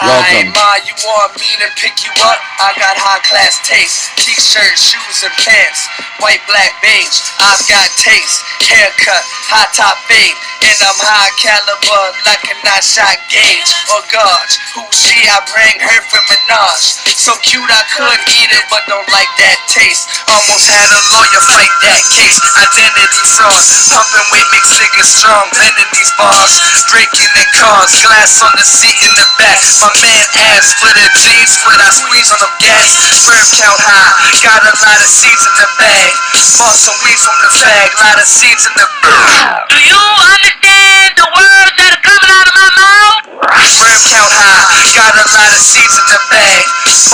Welcome. Ma, you want me to pick you up? I got high class taste. T-shirt, shoes, and pants. White, black, beige. I've got taste. Haircut, high top fade. And I'm high caliber like a nine-shot gauge. Or gauge. Who she? I bring her from Menage. So cute I could eat it, but don't like that taste. Almost had a lawyer fight that case. Identity fraud. Pumping weight makes niggas strong. Bending these bars. Breaking in cars. Glass on the seat in the back. My man ass for the jeans, but I squeeze on them gas. Sperm count high, got a lot of seeds in the bag. Bought some weed from the fag, lot of seeds in the bag. Do you understand the words that are coming out of my mouth? Sperm count high, got a lot of seeds in the bag.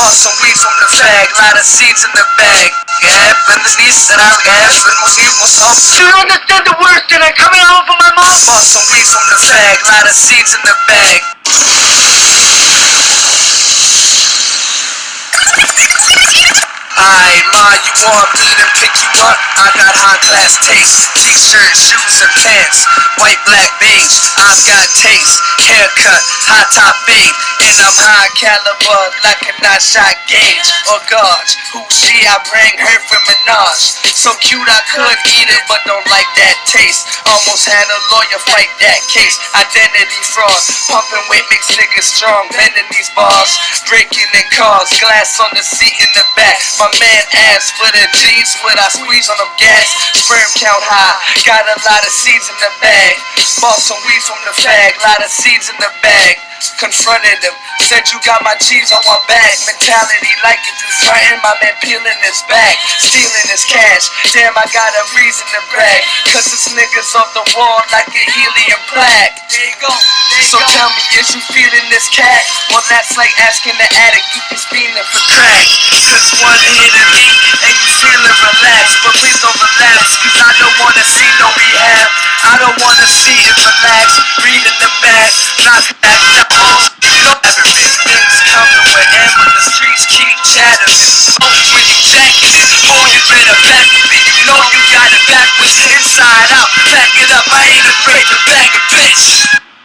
Bought some weed from the fag, lot of seeds in the bag. Yeah, but the knees that I got, but what's up? Do you understand the words that are coming out of my mouth? Bought some weed from the fag, lot of seeds in the bag. Alright, ma, you want me to pick you up? I got high class taste. T-shirt, shoes, and pants. White, black, beige. I've got taste. Haircut, high top fade. And I'm high caliber like a nine-shot gauge. Or gauge. Who she? I bring her from Menage. So cute I could eat it, but don't like that taste. Almost had a lawyer fight that case. Identity fraud. Pumping weight makes niggas strong. Bending these bars. Breaking in cars. Glass on the seat in the back. My man ass for the jeans, but I squeeze on them gas. Sperm count high, got a lot of seeds in the bag. Bought some weed from the fag, lot of seeds in the bag. Confronted him, said you got my cheese on my back. Mentality like it's threatened, my man peeling his back, stealing his cash. Damn, I got a reason to brag, cause this nigga's off the wall like a helium plaque. There you go. So tell me, is you feeling this cat? Well, that's like asking the addict if he's feeling for crack. Cause one hit of me and you feeling relaxed, but please don't relax, cause I don't wanna see no rehab. I don't wanna see it relax. Read in the back, knock back the hole. No ever big things coming with M when the streets keep chattering. Oh, when you jacking it, boy, you better back with it. You know you got it backwards, inside out. Back it up, I ain't afraid to bag a bitch.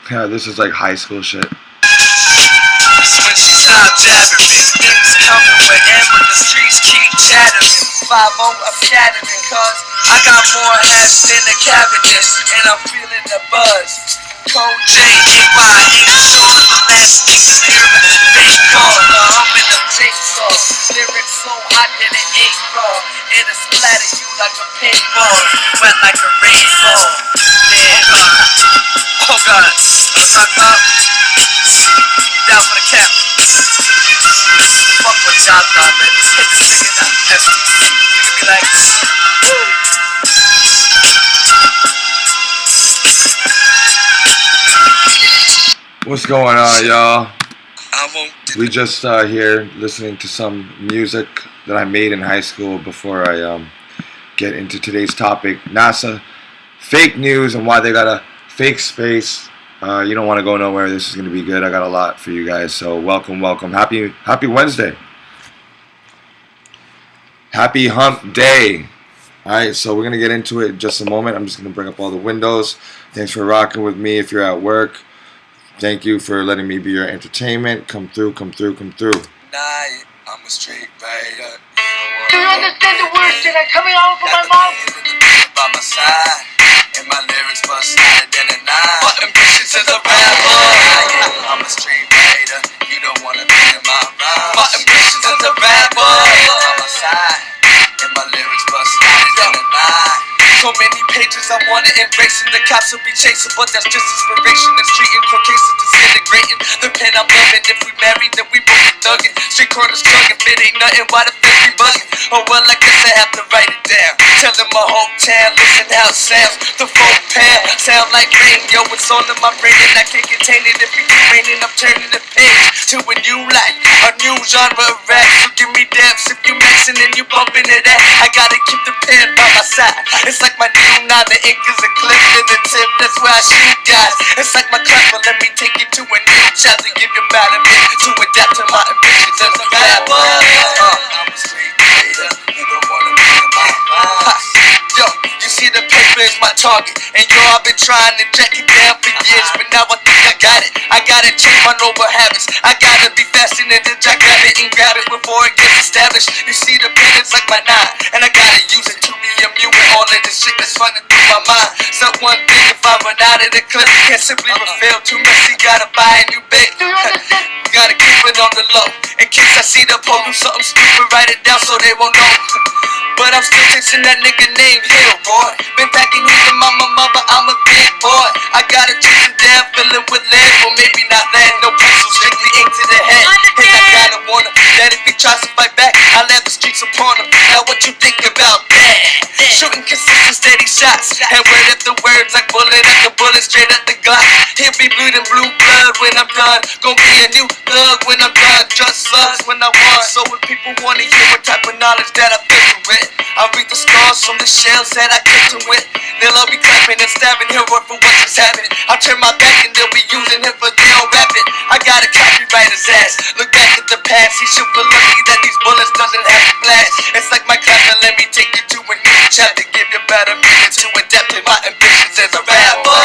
Yeah, this is like high school shit. When she stopped jabbing, big things coming with M when the streets keep chattering. 5-0, I'm shattering, cause I got more ass than a Cavendish, and I'm feeling the buzz. Cold J, A-Y, ain't sure the last niggas here in the big car. I'm in the jigsaw, lyrics so hot that it ain't raw. It'll splatter you like a paintball, wet like a rainfall. Yeah, oh God, down for the cap. Fuck what y'all thought, man. Just hit this nigga down. FTC. Nigga be like, woo. What's going on, y'all? We just here listening to some music that I made in high school before I get into today's topic. NASA, fake news and why they got a fake space. You don't want to go nowhere. This is going to be good. I got a lot for you guys. So welcome, welcome. Happy Wednesday. Happy hump day. Alright, so we're going to get into it in just a moment. I'm just going to bring up all the windows. Thanks for rocking with me if you're at work. Thank you for letting me be your entertainment. Come through, come through, come through. Night, I'm a straight rider. Do you understand the words that are coming out of my mouth? By my side, and my lyrics bust harder than a nine. My ambitions as a rapper. I'm a straight rider. You don't wanna be in my rhyme. My ambitions as a rapper. By my side, and my lyrics bust harder than a nine. So many pages I wanna erase, and the cops will be chasing, but that's just inspiration. The street and court cases disintegrating. The pen I'm loving. If we married, then we both be thugging. Street corners slugging. If it ain't nothing, why the fence be bugging? Oh well, I guess I have to write it down. Telling my whole town, listen how it sounds. The folk pound sound like rain. Yo, it's on in my brain and I can't contain it. If it keep raining, I'm turning the page to a new life, a new genre of rap. So give me depths if you mixing and you bumping it at. I gotta keep the pen by my side. It's like my new nine, the ink is a clip to the tip. That's where I shoot guys. It's like my clap, but let me take you to a new chapter. Give you about a minute to adapt to my ambitions as a rapper. I'm a straight hater. You don't wanna be in my mind. Yo, you see the paper is my target. And yo, I've been trying to jack it down for years, but now I think I got it. I gotta change my noble habits. I gotta be fasting and then grab it and grab it before it gets established. You see the pen is like my nine, and I gotta use it to be immune with all of this shit that's running through my mind. So one thing, if I run out of the clip, can't simply refill. Too messy, gotta buy a new bait. Gotta keep it on the low, in case I see the pole do something stupid, write it down so they won't know. But I'm still chasing that nigga named Hill, boy. Been packing heat in my mama, I'm a big boy. I gotta chase him down, fill it with lead, well maybe not lead, no pencil, strictly ink to the head. And I gotta warn him that if he tries to fight back, I'll let the streets upon him. Now what you think about that? Shooting consistent, steady shots, and word after words like bullet after bullet, straight at the Glock. He'll be bleeding blue blood when I'm done. Gonna be a new thug when I'm done. Just slugs when I want. So when people wanna hear what type of knowledge that I filled with, I read the scars from the shells that I kicked him with. They'll all be clapping and stabbing him for what just happened. I'll turn my back and they'll be using him for their own rapping. I gotta copyright his ass. Look back at the past, he should be lucky that these bullets doesn't have to blast. It's like my clapper, let me take you to a new chapter, give you better meaning to adapt to my ambitions as a rapper.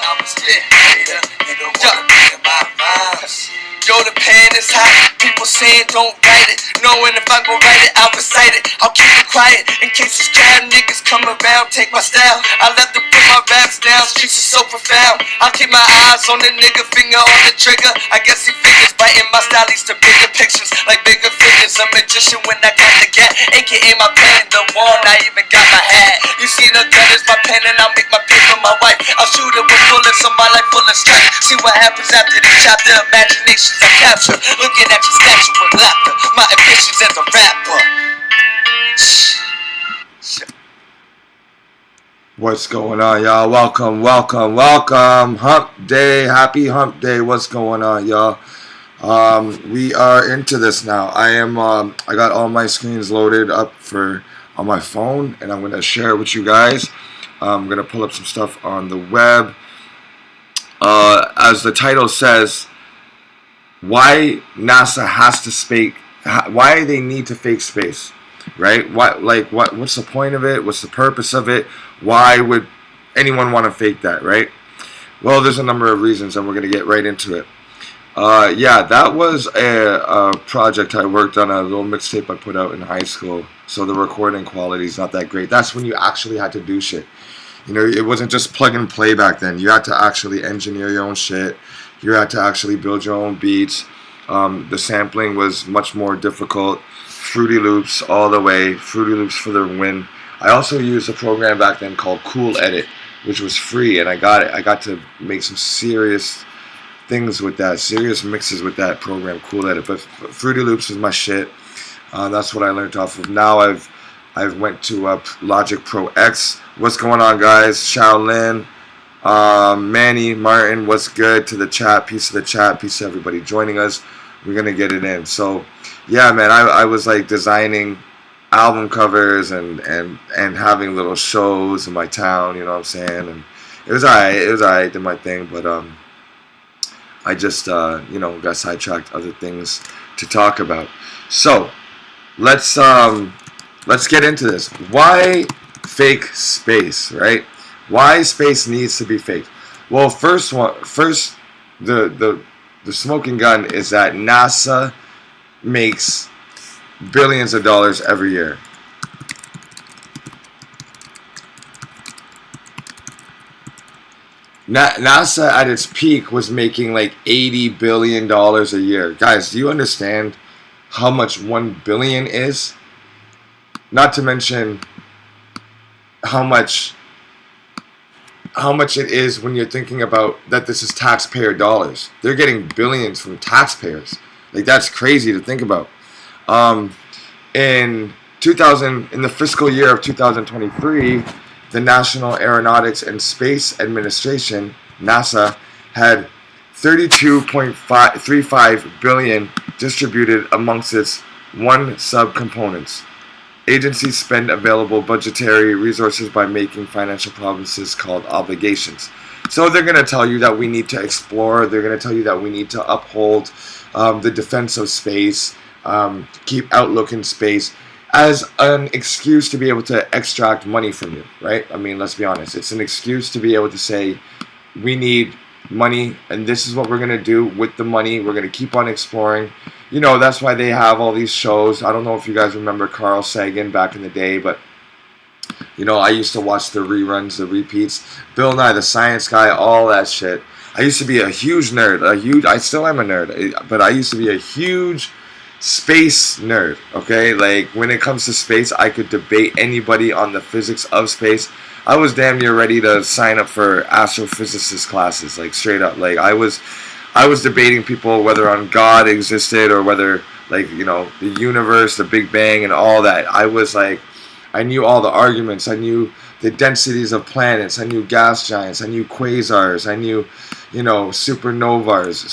I'm a spit hater, you don't wanna be in my rhymes. Yo, the pen is hot, people saying don't write it, knowing if I go write it, I'll recite it. I'll keep it quiet, in case these crab niggas come around, take my style. I left to put my raps down, streets is so profound. I'll keep my eyes on the nigga, finger on the trigger. I guess he figures biting my style leads to bigger pictures, like bigger figures. A magician when I got the gat, aka my pen, the one I even got my hat. You see the gun is my pen and I'll make my paper my wife. I'll shoot it with bullets on my life full of strength. See what happens after this chapter, imagination I capture, looking at your statue with laughter. My ambitions as a rapper. What's going on, y'all? Welcome, welcome, welcome. Hump day, happy hump day. What's going on, y'all? We are into this now. I got all my screens loaded up on my phone, and I'm gonna share it with you guys. I'm gonna pull up some stuff on the web. As the title says, why NASA has to fake, why they need to fake space, right? What's the point of it? What's the purpose of it? Why would anyone want to fake that, right? Well, there's a number of reasons, and we're going to get right into it. Yeah, that was a project I worked on, a little mixtape I put out in high school, so the recording quality is not that great. That's when you actually had to do shit. You know, it wasn't just plug and play back then. You had to actually engineer your own shit. You had to actually build your own beats. The sampling was much more difficult. Fruity Loops all the way. Fruity Loops for the win. I also used a program back then called Cool Edit, which was free, and I got to make some serious things with that, serious mixes with that program, Cool Edit. But Fruity Loops was my shit. That's what I learned off of. Now I've went to Logic Pro X. What's going on, guys? Shaolin. Manny, Martin, what's good to the chat? Peace to the chat, peace to everybody joining us. We're gonna get it in. So yeah, man, I was like designing album covers and having little shows in my town, you know what I'm saying? And it was alright, did my thing, but I just got sidetracked, other things to talk about. So let's get into this. Why fake space, right? Why space needs to be faked? Well, first the smoking gun is that NASA makes billions of dollars every year. NASA at its peak was making like $80 billion a year. Guys, do you understand how much 1 billion is? Not to mention how much it is when you're thinking about that this is taxpayer dollars. They're getting billions from taxpayers. Like, that's crazy to think about. In the fiscal year of 2023, the National Aeronautics and Space Administration, NASA, had 32.35 billion distributed amongst its subcomponents. Agencies spend available budgetary resources by making financial promises called obligations. So they're going to tell you that we need to explore. They're going to tell you that we need to uphold the defense of space, keep outlook in space. as an excuse to be able to extract money from you, right? I mean, let's be honest. It's an excuse to be able to say, we need money, and this is what we're going to do with the money. We're going to keep on exploring. You know, that's why they have all these shows. I don't know if you guys remember Carl Sagan back in the day, but, you know, I used to watch the reruns, the repeats. Bill Nye, the Science Guy, all that shit. I used to be a huge nerd. I still am a nerd, but I used to be a huge space nerd, okay? Like, when it comes to space, I could debate anybody on the physics of space. I was damn near ready to sign up for astrophysicist classes, like, straight up. Like, I was debating people whether on God existed or whether, like, you know, the universe, the Big Bang, and all that. I was like, I knew all the arguments. I knew the densities of planets. I knew gas giants. I knew quasars. I knew, you know, supernovas,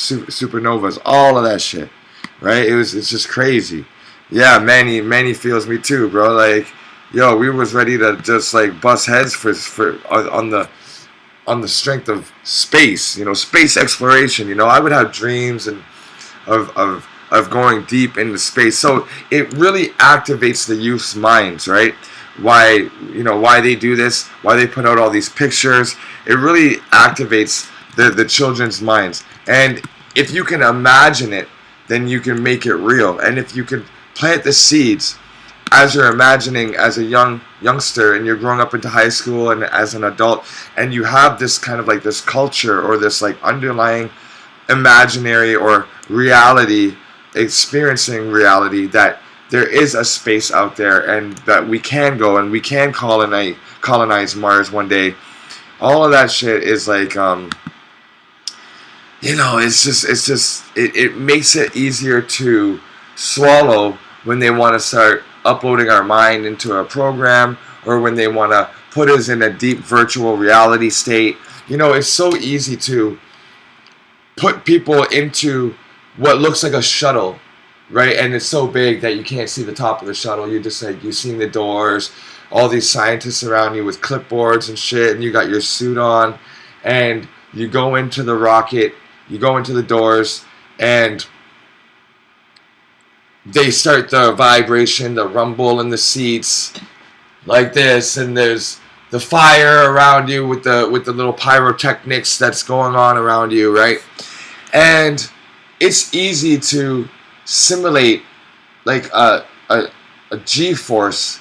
all of that shit. Right? It's just crazy. Yeah, Manny feels me too, bro. Like, yo, we was ready to just like bust heads for on the strength of space, you know, space exploration. You know, I would have dreams and of going deep into space. So it really activates the youth's minds, right? Why they do this, why they put out all these pictures. It really activates the children's minds. And if you can imagine it, then you can make it real. And if you can plant the seeds as you're imagining as a youngster and you're growing up into high school and as an adult, and you have this kind of like this culture or this like underlying imaginary or reality, experiencing reality, that there is a space out there and that we can go and we can colonize Mars one day. All of that shit is like, you know, it makes it easier to swallow when they want to start uploading our mind into a program, or when they want to put us in a deep virtual reality state. You know, it's so easy to put people into what looks like a shuttle, right? And it's so big that you can't see the top of the shuttle. You're just like, you're seeing the doors, all these scientists around you with clipboards and shit, and you got your suit on, and you go into the rocket, you go into the doors, and they start the vibration, the rumble in the seats, like this, and there's the fire around you with the little pyrotechnics that's going on around you, right? And it's easy to simulate like a G-force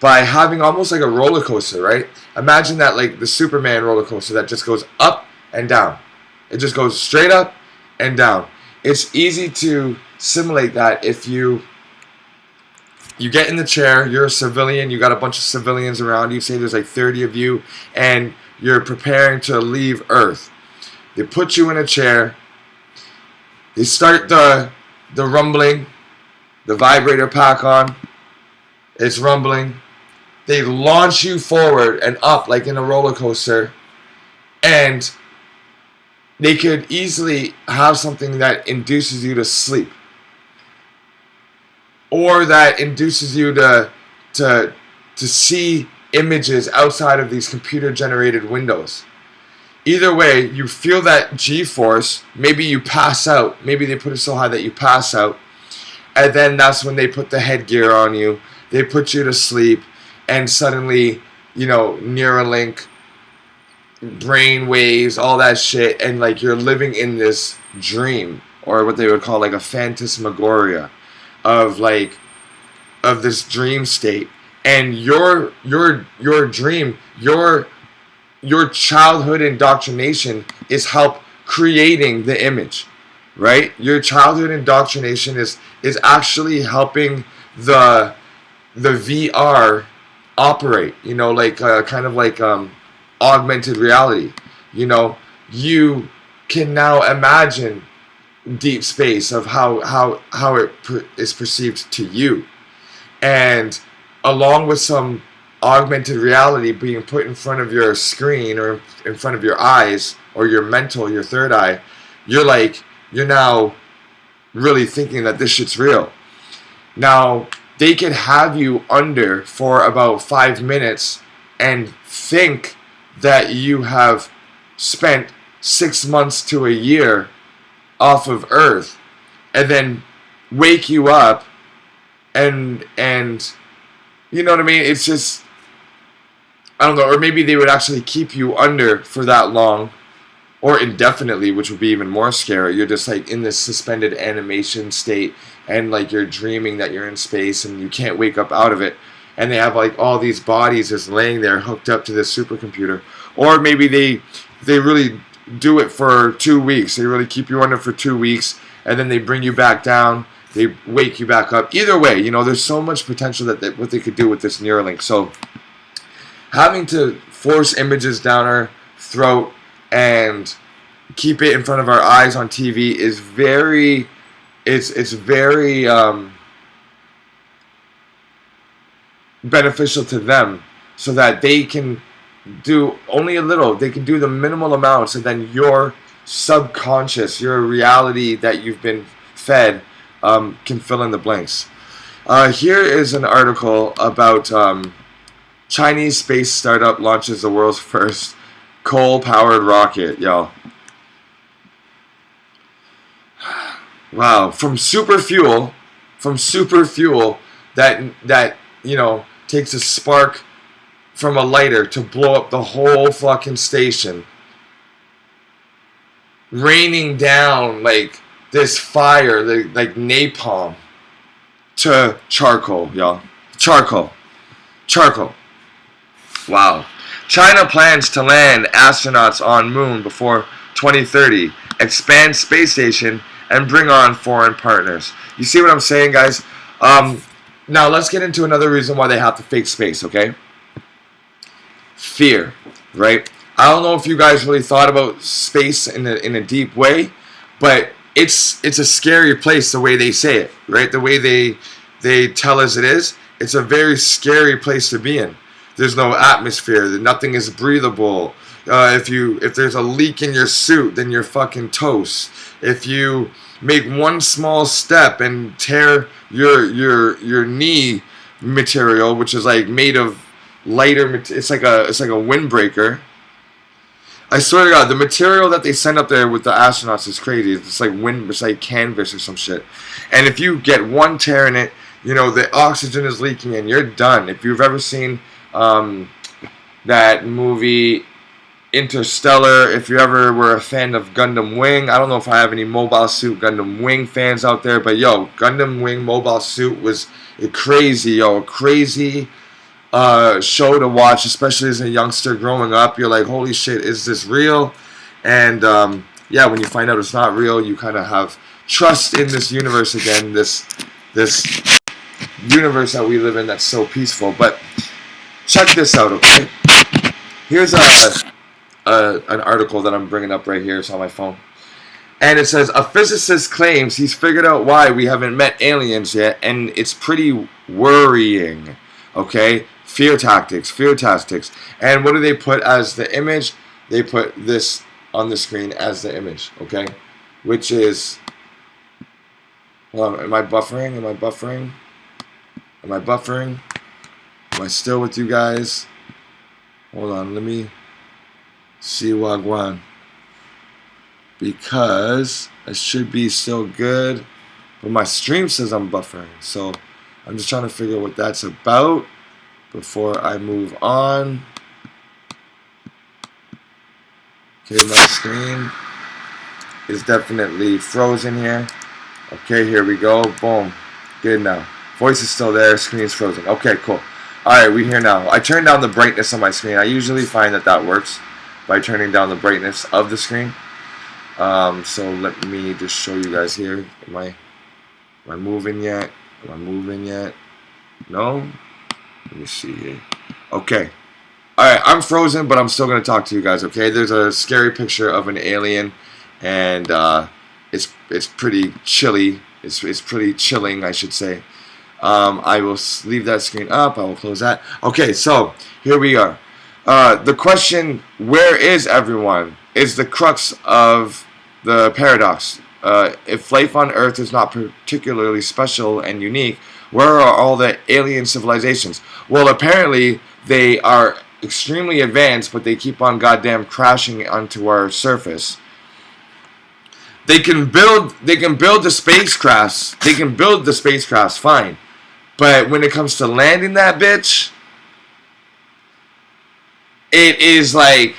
by having almost like a roller coaster, right? Imagine that, like the Superman roller coaster that just goes up and down. It just goes straight up and down. It's easy to simulate that if you get in the chair, you're a civilian, you got a bunch of civilians around you, say there's like 30 of you, and you're preparing to leave Earth. They put you in a chair, they start the rumbling, the vibrator pack on, it's rumbling, they launch you forward and up like in a roller coaster, and they could easily have something that induces you to sleep, or that induces you to see images outside of these computer-generated windows. Either way, you feel that G-force. Maybe you pass out. Maybe they put it so high that you pass out, and then that's when they put the headgear on you. They put you to sleep, and suddenly, you know, Neuralink, brain waves, all that shit, and like you're living in this dream, or what they would call like a phantasmagoria of this dream state. And your dream, your childhood indoctrination is help creating the image, right? Your childhood indoctrination is actually helping the VR operate, you know, like kind of like augmented reality. You know, you can now imagine deep space of how it is perceived to you, and along with some augmented reality being put in front of your screen or in front of your eyes or your third eye, you're now really thinking that this shit's real. Now they could have you under for about 5 minutes and think that you have spent 6 months to a year off of Earth, and then wake you up and You know what I mean? It's just, I don't know, or maybe they would actually keep you under for that long, or indefinitely, which would be even more scary. You're just like in this suspended animation state, and like you're dreaming that you're in space and you can't wake up out of it. And they have like all these bodies just laying there hooked up to this supercomputer. Or maybe they really do it for 2 weeks. They really keep you under for 2 weeks, and then they bring you back down. They wake you back up. Either way, you know, there's so much potential that what they could do with this Neuralink. So having to force images down our throat and keep it in front of our eyes on TV is very, it's very beneficial to them, so that they can do only a little. They can do the minimal amounts, and then your subconscious, your reality that you've been fed, can fill in the blanks. Here is an article about Chinese space startup launches the world's first coal-powered rocket, y'all. Wow, from super fuel that you know takes a spark from a lighter to blow up the whole fucking station, raining down like this fire, like napalm, to charcoal, y'all. Charcoal. Wow. China plans to land astronauts on moon before 2030, expand space station, and bring on foreign partners. You see what I'm saying, guys? Now let's get into another reason why they have to fake space, okay? Fear, right? I don't know if you guys really thought about space in a deep way, but it's a scary place the way they say it, right? The way they tell us it is. It's a very scary place to be in. There's no atmosphere. Nothing is breathable. If there's a leak in your suit, then you're fucking toast. If you make one small step and tear your knee material, which is like made of lighter, it's like a windbreaker. I swear to God, the material that they send up there with the astronauts is crazy. It's like canvas or some shit. And if you get one tear in it, you know, the oxygen is leaking and you're done. If you've ever seen that movie Interstellar, if you ever were a fan of Gundam Wing, I don't know if I have any Mobile Suit Gundam Wing fans out there, but yo, Gundam Wing Mobile Suit was a crazy show to watch, especially as a youngster growing up. You're like, holy shit, is this real? And yeah, when you find out it's not real, you kind of have trust in this universe again, this universe that we live in that's so peaceful. But check this out, okay? Here's an article that I'm bringing up right here. It's on my phone. And it says, a physicist claims he's figured out why we haven't met aliens yet, and it's pretty worrying. Okay? Fear tactics. And what do they put as the image? They put this on the screen as the image, okay? Which is, hold on, am I buffering? Am I still with you guys? Hold on, let me see Wagwan. Because I should be still good, but my stream says I'm buffering. So I'm just trying to figure out what that's about before I move on. Okay, my screen is definitely frozen here. Okay, here we go. Boom. Good now. Voice is still there. Screen is frozen. Okay, cool. Alright, we're here now. I turned down the brightness on my screen. I usually find that works by turning down the brightness of the screen. So let me just show you guys here. Am I moving yet? No? Let me see here. Okay. Alright, I'm frozen, but I'm still going to talk to you guys, okay? There's a scary picture of an alien, and it's pretty chilly. It's pretty chilling, I should say. I will leave that screen up. I will close that. Okay, so here we are. The question, where is everyone, is the crux of the paradox. If life on Earth is not particularly special and unique, where are all the alien civilizations? Well, apparently they are extremely advanced, but they keep on goddamn crashing onto our surface. They can build the spacecrafts. Fine. But when it comes to landing that bitch, it is like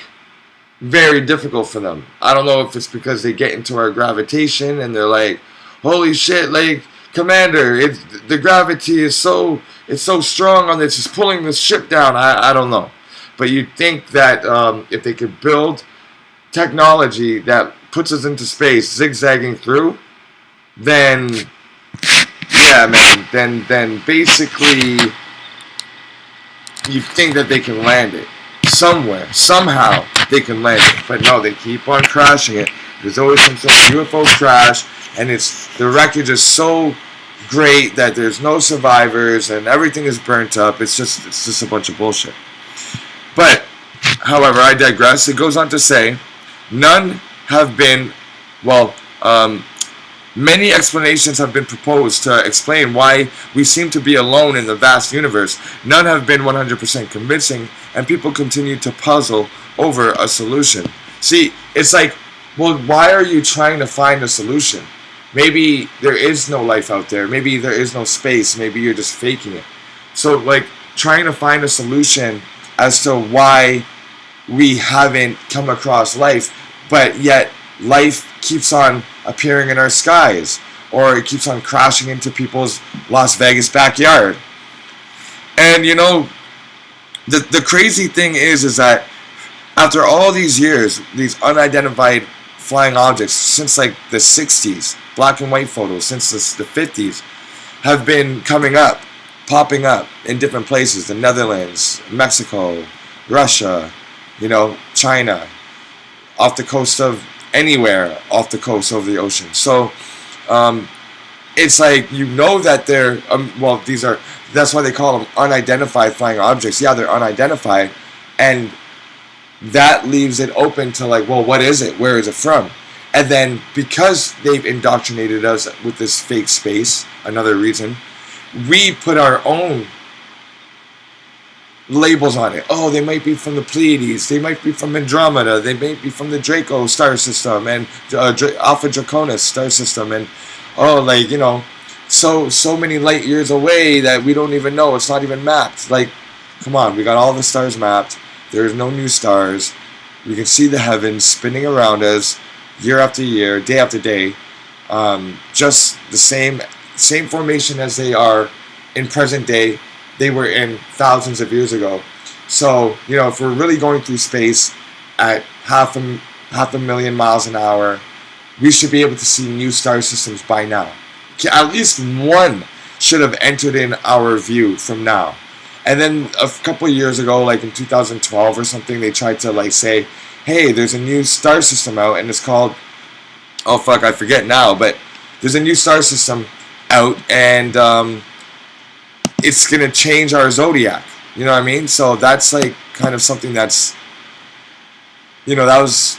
very difficult for them. I don't know if it's because they get into our gravitation and they're like, holy shit, like, Commander, the gravity is so strong on this, it's pulling this ship down. I don't know. But you'd think that if they could build technology that puts us into space, zigzagging through, then yeah, man, then basically you think that they can land it somewhere, somehow they can land it. But no, they keep on crashing it. There's always some sort of UFO crash, and the wreckage is so great that there's no survivors and everything is burnt up. It's just a bunch of bullshit. But however, I digress. It goes on to say, none have been, many explanations have been proposed to explain why we seem to be alone in the vast universe. None have been 100% convincing, and people continue to puzzle over a solution. See, it's like, well, why are you trying to find a solution? Maybe there is no life out there. Maybe there is no space. Maybe you're just faking it. So, like, trying to find a solution as to why we haven't come across life, but yet life keeps on appearing in our skies, or it keeps on crashing into people's Las Vegas backyard. And you know, the crazy thing is that after all these years, these unidentified flying objects, since like the 60s, black and white photos, since the 50s, have been popping up in different places: the Netherlands, Mexico, Russia, you know, China, off the coast of anywhere off the coast over the ocean. So it's like, you know that they're that's why they call them unidentified flying objects. Yeah, they're unidentified, and that leaves it open to like, well, what is it? Where is it from? And then because they've indoctrinated us with this fake space, another reason, we put our own labels on it. Oh, they might be from the Pleiades, they might be from Andromeda, they might be from the Draco star system and Alpha Draconis star system, and like, you know, so many light years away that we don't even know. It's not even mapped. Like, come on, we got all the stars mapped. There's no new stars. We can see the heavens spinning around us year after year, day after day, just the same formation as they are in present day. They were in thousands of years ago. So, you know, if we're really going through space at half a million miles an hour, we should be able to see new star systems by now. At least one should have entered in our view from now. And then a couple of years ago, like in 2012 or something, they tried to like say, hey, there's a new star system out, and it's called, oh fuck, I forget now, but there's a new star system out, and it's going to change our zodiac. You know what I mean? So that's like kind of something that's, you know, that was,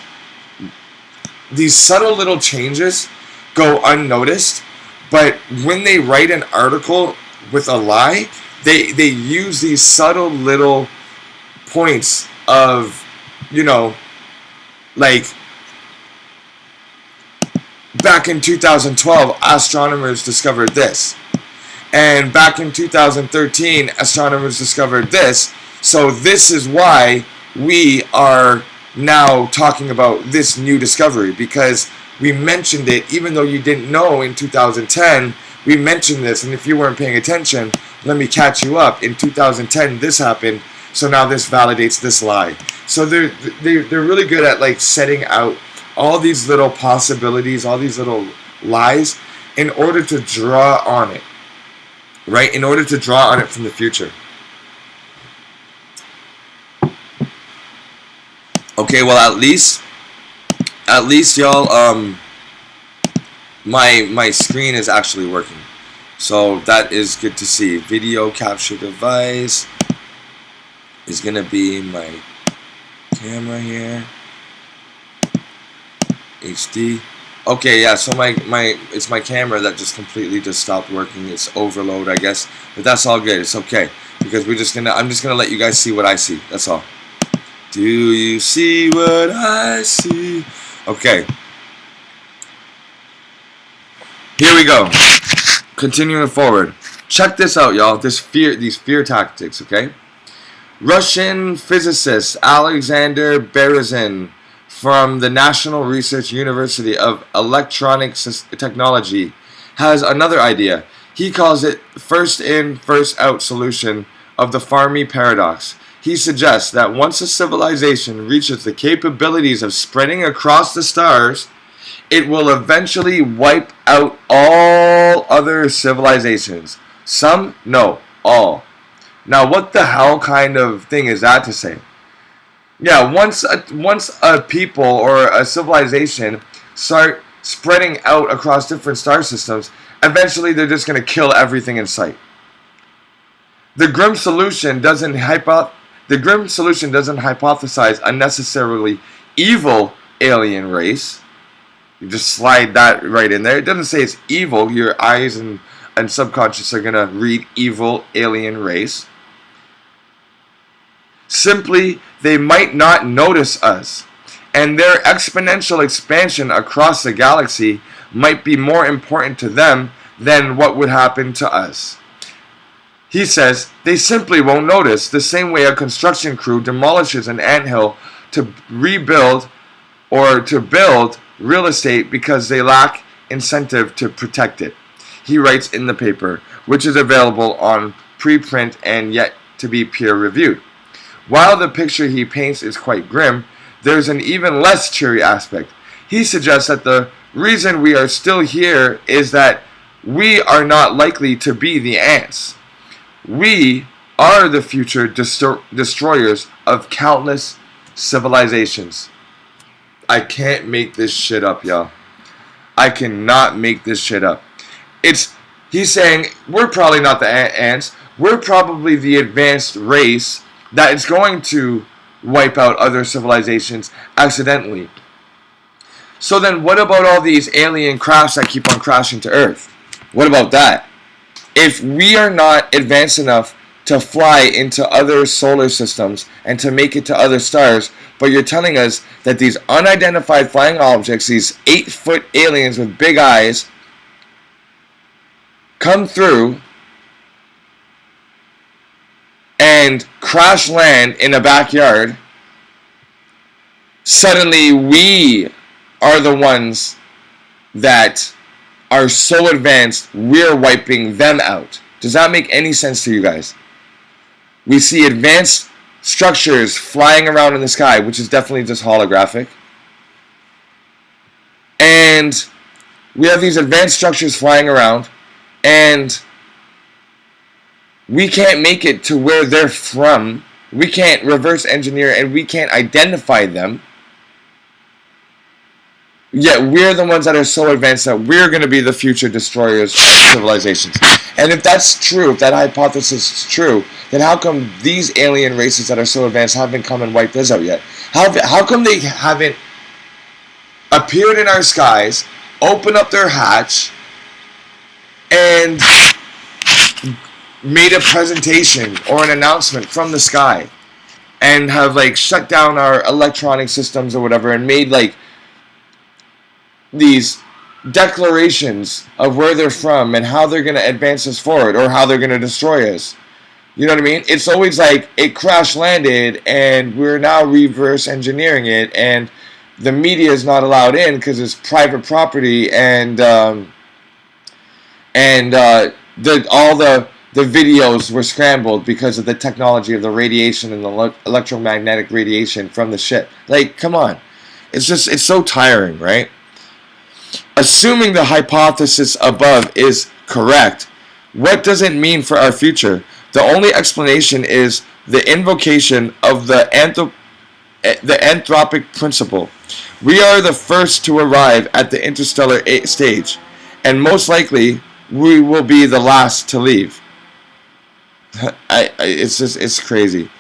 these subtle little changes go unnoticed, but when they write an article with a lie, they use these subtle little points of, you know, like, back in 2012, astronomers discovered this. And back in 2013, astronomers discovered this. So this is why we are now talking about this new discovery, because we mentioned it, even though you didn't know in 2010, we mentioned this. And if you weren't paying attention, let me catch you up. In 2010, this happened. So now this validates this lie. So they're really good at like setting out all these little possibilities, all these little lies, in order to draw on it. Right? In order to draw on it from the future. Okay, well, at least y'all, my screen is actually working. So that is good to see. Video capture device is gonna be my camera here. HD. Okay, yeah, so it's my camera that just completely just stopped working. It's overload, I guess. But that's all good. It's okay. Because I'm just gonna let you guys see what I see. That's all. Do you see what I see? Okay. Here we go. Continuing forward. Check this out, y'all. These fear tactics, okay? Russian physicist Alexander Berezin from the National Research University of Electronic Technology has another idea. He calls it first in, first out solution of the Fermi paradox. He suggests that once a civilization reaches the capabilities of spreading across the stars, it will eventually wipe out all other civilizations. Some? No, all. Now, what the hell kind of thing is that to say? Yeah, once a people or a civilization start spreading out across different star systems, eventually they're just going to kill everything in sight. The grim solution doesn't hypothesize a necessarily evil alien race. You just slide that right in there. It doesn't say it's evil. Your eyes and subconscious are going to read evil alien race. Simply, they might not notice us, and their exponential expansion across the galaxy might be more important to them than what would happen to us. He says they simply won't notice, the same way a construction crew demolishes an anthill to rebuild or to build real estate because they lack incentive to protect it. He writes in the paper, which is available on preprint and yet to be peer-reviewed. While the picture he paints is quite grim, there's an even less cheery aspect. He suggests that the reason we are still here is that we are not likely to be the ants. We are the future destroyers of countless civilizations. I can't make this shit up, y'all. I cannot make this shit up. He's saying we're probably not the ants. We're probably the advanced race that is going to wipe out other civilizations accidentally. So then what about all these alien crafts that keep on crashing to Earth? What about that? If we are not advanced enough to fly into other solar systems and to make it to other stars, but you're telling us that these unidentified flying objects, these 8-foot aliens with big eyes, come through and crash land in a backyard, suddenly we are the ones that are so advanced, we're wiping them out. Does that make any sense to you guys? We see advanced structures flying around in the sky, which is definitely just holographic. And we have these advanced structures flying around, and we can't make it to where they're from. We can't reverse engineer, and we can't identify them. Yet we're the ones that are so advanced that we're going to be the future destroyers of civilizations. And if that's true, if that hypothesis is true, then how come these alien races that are so advanced haven't come and wiped us out yet? How come they haven't appeared in our skies, opened up their hatch, and made a presentation or an announcement from the sky, and have like shut down our electronic systems or whatever, and made like these declarations of where they're from and how they're going to advance us forward or how they're going to destroy us? You know what I mean? It's always like it crash landed and we're now reverse engineering it, and the media is not allowed in because it's private property, and all the videos were scrambled because of the technology of the radiation and the electromagnetic radiation from the ship. Like, come on. It's so tiring, right? Assuming the hypothesis above is correct, what does it mean for our future? The only explanation is the invocation of the anthropic principle. We are the first to arrive at the interstellar stage, and most likely we will be the last to leave. It's crazy,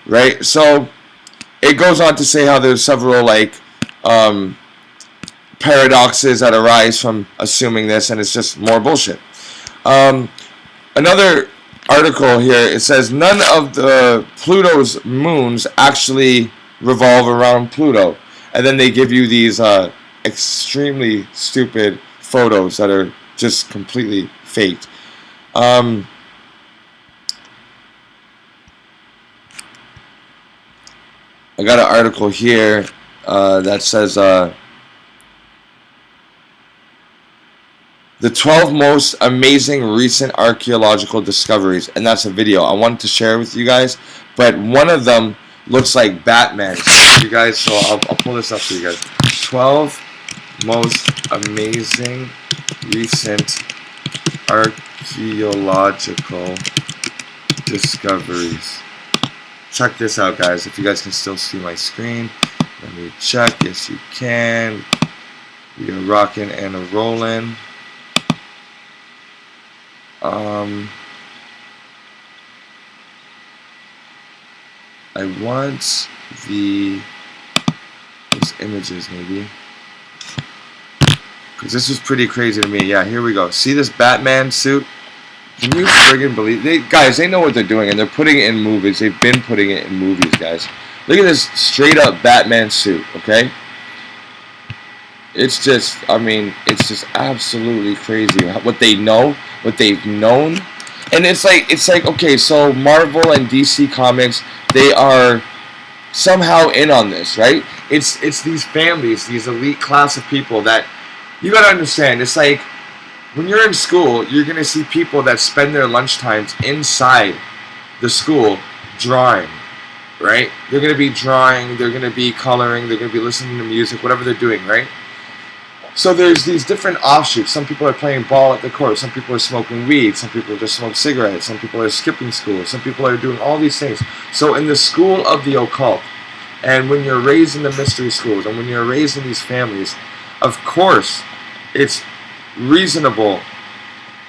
right? So it goes on to say how there's several paradoxes that arise from assuming this, and it's just more bullshit. Another article here, it says none of the Pluto's moons actually revolve around Pluto, and then they give you these extremely stupid photos that are just completely faked. I got an article here that says the 12 most amazing recent archaeological discoveries, and that's a video I wanted to share with you guys. But one of them looks like Batman, you guys. So I'll pull this up for you guys. 12 most amazing recent archaeological discoveries. Check this out, guys. If you guys can still see my screen, let me check. Yes, you can. We are rocking and a rolling. I want those images, maybe, because this was pretty crazy to me. Yeah, here we go. See this Batman suit? Can you friggin' believe guys, they know what they're doing, and they're putting it in movies. They've been putting it in movies, guys. Look at this straight up Batman suit, okay? It's just, I mean, it's just absolutely crazy what they know, what they've known. And it's like, okay, so Marvel and DC Comics, they are somehow in on this, right? It's these families, these elite class of people that, you gotta understand, it's like, when you're in school, you're going to see people that spend their lunchtimes inside the school drawing, right? They're going to be drawing, they're going to be coloring, they're going to be listening to music, whatever they're doing, right? So there's these different offshoots. Some people are playing ball at the court, some people are smoking weed, some people just smoke cigarettes, some people are skipping school, some people are doing all these things. So in the school of the occult, and when you're raised in the mystery schools, and when you're raised in these families, of course, it's reasonable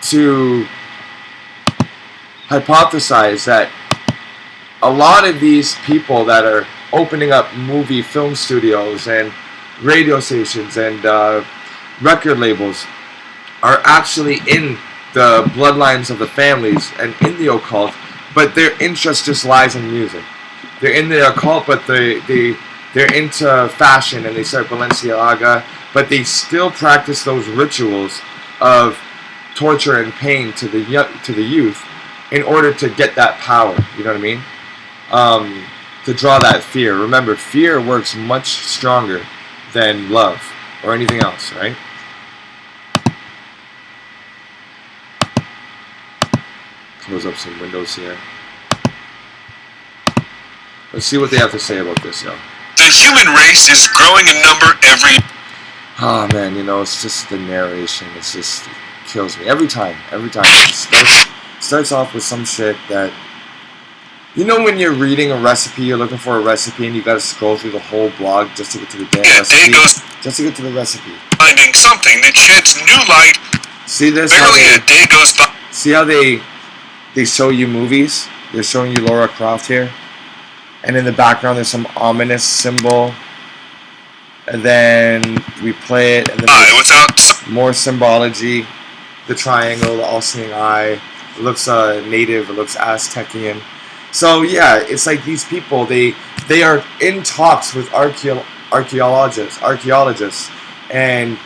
to hypothesize that a lot of these people that are opening up film studios and radio stations and record labels are actually in the bloodlines of the families and in the occult, but their interest just lies in music. They're in the occult, but they're into fashion, and they start Balenciaga, but they still practice those rituals of torture and pain to the youth in order to get that power. You know what I mean? To draw that fear. Remember, fear works much stronger than love or anything else, right? Close up some windows here. Let's see what they have to say about this, yo. The human race is growing in number every... Oh man, you know, it's just the narration. It kills me every time. It starts off with some shit that, you know, when you're reading a recipe, you're looking for a recipe, and you gotta scroll through the whole blog just to get to the damn recipe. Just to get to the recipe. Finding something that sheds new light. See this? Barely a day goes by. See how they show you movies? They're showing you Lara Croft here, and in the background there's some ominous symbol. And then we play it, and then more symbology. The triangle, the all-seeing eye. It looks native. It looks Aztecian. So yeah, it's like these people. They are in talks with archaeologists, and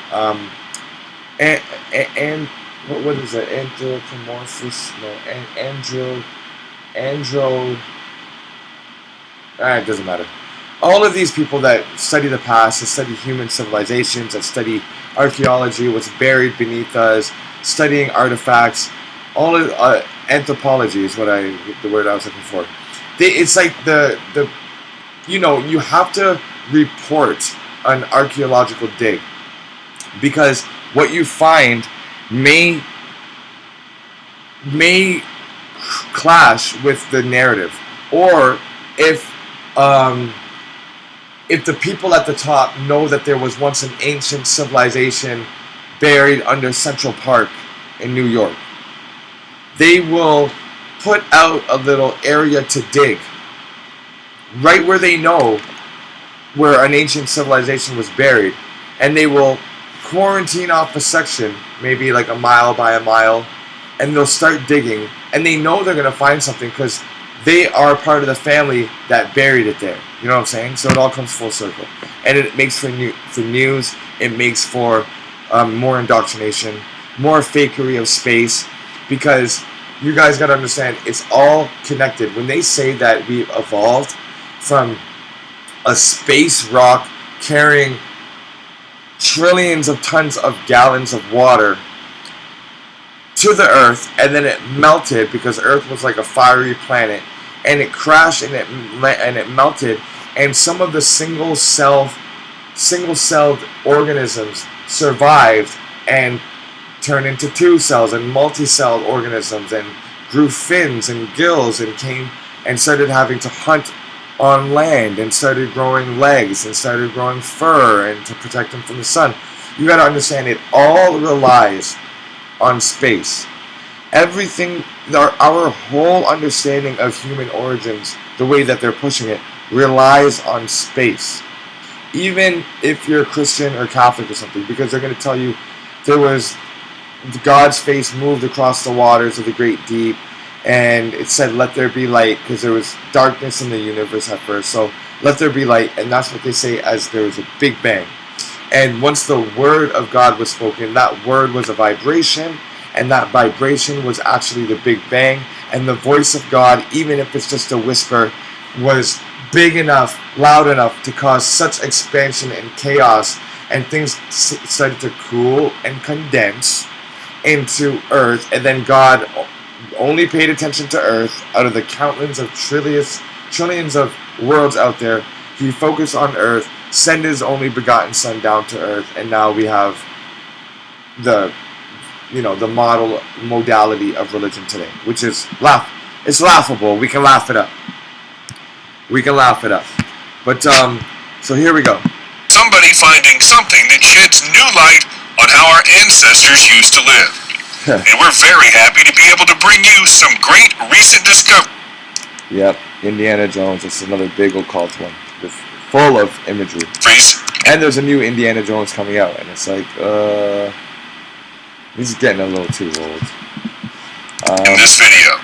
what is it? Anthropomorphous? No, it doesn't matter. All of these people that study the past, that study human civilizations, that study archaeology, what's buried beneath us, studying artifacts, all of anthropology is the word I was looking for. It's like you have to report an archaeological dig, because what you find may clash with the narrative, or if the people at the top know that there was once an ancient civilization buried under Central Park in New York, they will put out a little area to dig right where they know where an ancient civilization was buried, and they will quarantine off a section, maybe like a mile by a mile, and they'll start digging, and they know they're going to find something because they are part of the family that buried it there. You know what I'm saying? So it all comes full circle. And it makes for news. It makes for more indoctrination, more fakery of space, because you guys got to understand, it's all connected. When they say that we've evolved from a space rock carrying trillions of tons of gallons of water to the Earth, and then it melted because Earth was like a fiery planet, and it crashed and it melted, and some of the single-celled organisms survived and turned into two cells and multi-celled organisms and grew fins and gills and came and started having to hunt on land and started growing legs and started growing fur and to protect them from the sun. You got to understand, it all relies on space. Everything, our whole understanding of human origins, the way that they're pushing it, relies on space. Even if you're Christian or Catholic or something, because they're going to tell you there was God's face moved across the waters of the great deep, and it said, let there be light, because there was darkness in the universe at first, so let there be light, and that's what they say as there was a big bang. And once the word of God was spoken, that word was a vibration, and that vibration was actually the big bang, and the voice of God, even if it's just a whisper, was big enough, loud enough to cause such expansion and chaos, and things started to cool and condense into Earth, and then God only paid attention to Earth out of the countless of trillions of worlds out there. He focused on Earth, sent his only begotten Son down to Earth, and now we have the modality of religion today, which is it's laughable. We can laugh it up. But so here we go. Somebody finding something that sheds new light on how our ancestors used to live. And we're very happy to be able to bring you some great recent discoveries. Yep, Indiana Jones. It's another big occult one, full of imagery. And there's a new Indiana Jones coming out, and it's like, he's getting a little too old. In this video,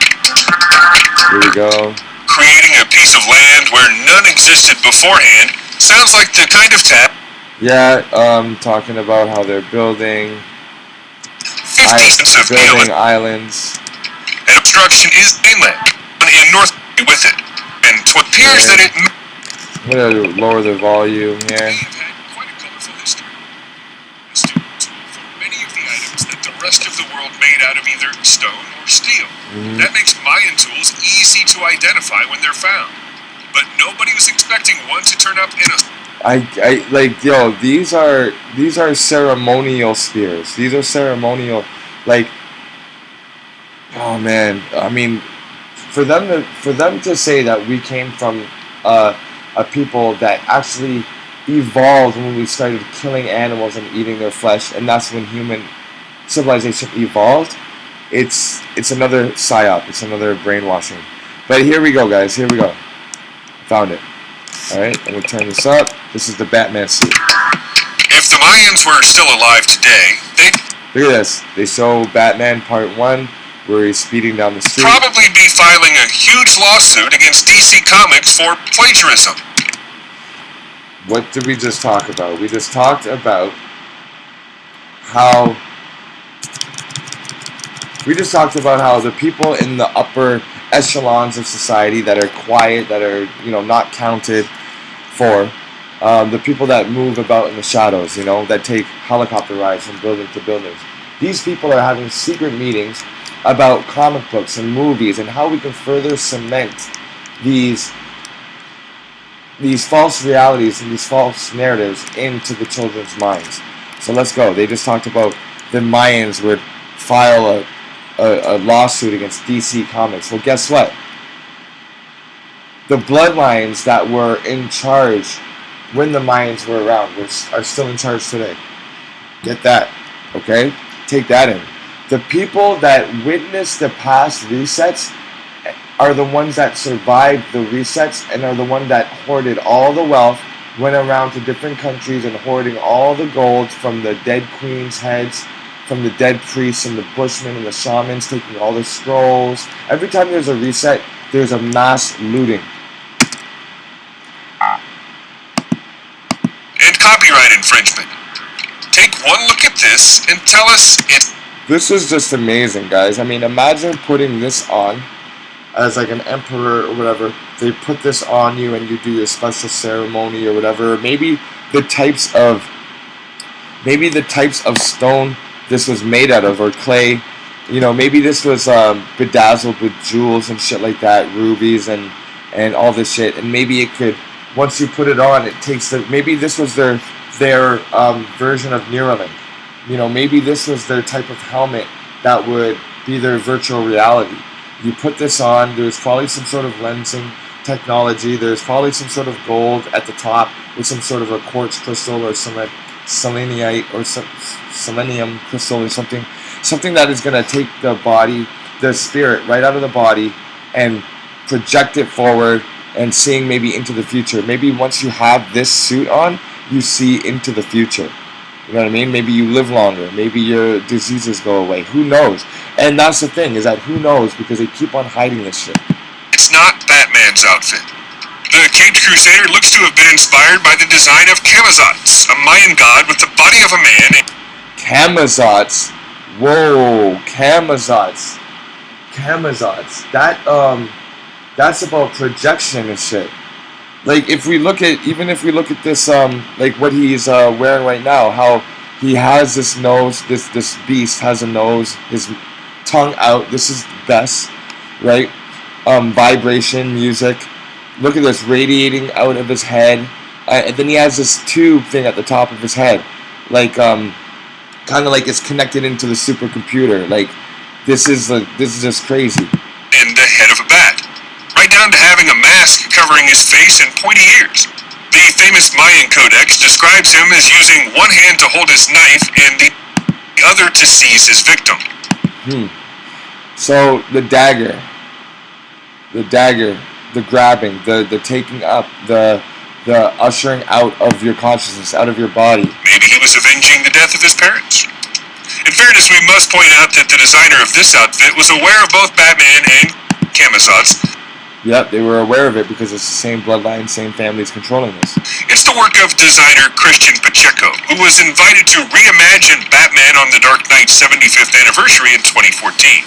here we go. Creating a piece of land where none existed beforehand sounds like the kind of Yeah, talking about how they're building islands. And obstruction is mainland in North with it. And it appears that it... I'm going to lower the volume here. We've had quite a colorful history. A student for many of the items that the rest of the world made out of either stone or steel. That makes Mayan tools easy to identify when they're found. But nobody was expecting one to turn up in a... these are ceremonial spears. These are ceremonial, oh man, I mean, for them to say that we came from a people that actually evolved when we started killing animals and eating their flesh, and that's when human civilization evolved. It's another psyop. It's another brainwashing. But here we go, guys. Here we go. Found it. Alright, I'm going to turn this up. This is the Batman suit. If the Mayans were still alive today, they'd... Look at this. They show Batman Part 1, where he's speeding down the street. Probably be filing a huge lawsuit against DC Comics for plagiarism. What did we just talk about? We just talked about how... the people in the upper echelons of society that are quiet, that are, not counted for, the people that move about in the shadows, that take helicopter rides from building to buildings. These people are having secret meetings about comic books and movies and how we can further cement these false realities and these false narratives into the children's minds. So let's go. They just talked about the Mayans would file a lawsuit against DC Comics. Well, guess what? The bloodlines that were in charge when the Mayans were around are still in charge today. Get that, okay? Take that in. The people that witnessed the past resets are the ones that survived the resets and are the ones that hoarded all the wealth, went around to different countries and hoarding all the gold from the dead queen's heads, from the dead priests and the bushmen and the shamans, taking all the scrolls. Every time there's a reset, there's a mass looting. And copyright infringement. Take one look at this and tell us it's... This is just amazing, guys. I mean, imagine putting this on as like an emperor or whatever, they put this on you and you do your special ceremony or whatever. Maybe the types of stone this was made out of, or clay. You know, maybe this was bedazzled with jewels and shit like that, rubies and all this shit. And maybe it could, once you put it on, it takes the, maybe this was their version of Neuralink. You know, maybe this was their type of helmet that would be their virtual reality. You put this on, there's probably some sort of lensing technology, there's probably some sort of gold at the top with some sort of a quartz crystal or some selenite or some selenium crystal or something that is going to take the body, the spirit right out of the body and project it forward and seeing maybe into the future. Maybe once you have this suit on, you see into the future. You know what I mean? Maybe you live longer. Maybe your diseases go away. Who knows? And that's the thing, is that who knows, because they keep on hiding this shit. It's not Batman's outfit. The Caped Crusader looks to have been inspired by the design of Camazotz, a Mayan god with the body of a man. Camazotz? Whoa, Camazotz. Camazotz. That's about projection and shit. Like, if we look at this, like what he's wearing right now, how he has this nose, this beast has a nose, his tongue out, this is best, right? Vibration, music. Look at this, radiating out of his head. And then he has this tube thing at the top of his head. Like, kind of like it's connected into the supercomputer. Like, this is just crazy. And the head of a bat. Right down to having a mask covering his face and pointy ears. The famous Mayan Codex describes him as using one hand to hold his knife and the other to seize his victim. So the dagger, the grabbing, the taking up, the ushering out of your consciousness, out of your body. Maybe he was avenging the death of his parents. In fairness, we must point out that the designer of this outfit was aware of both Batman and Camazotz. Yep, they were aware of it because it's the same bloodline, same families controlling this. It's the work of designer Christian Pacheco, who was invited to reimagine Batman on the Dark Knight's 75th anniversary in 2014.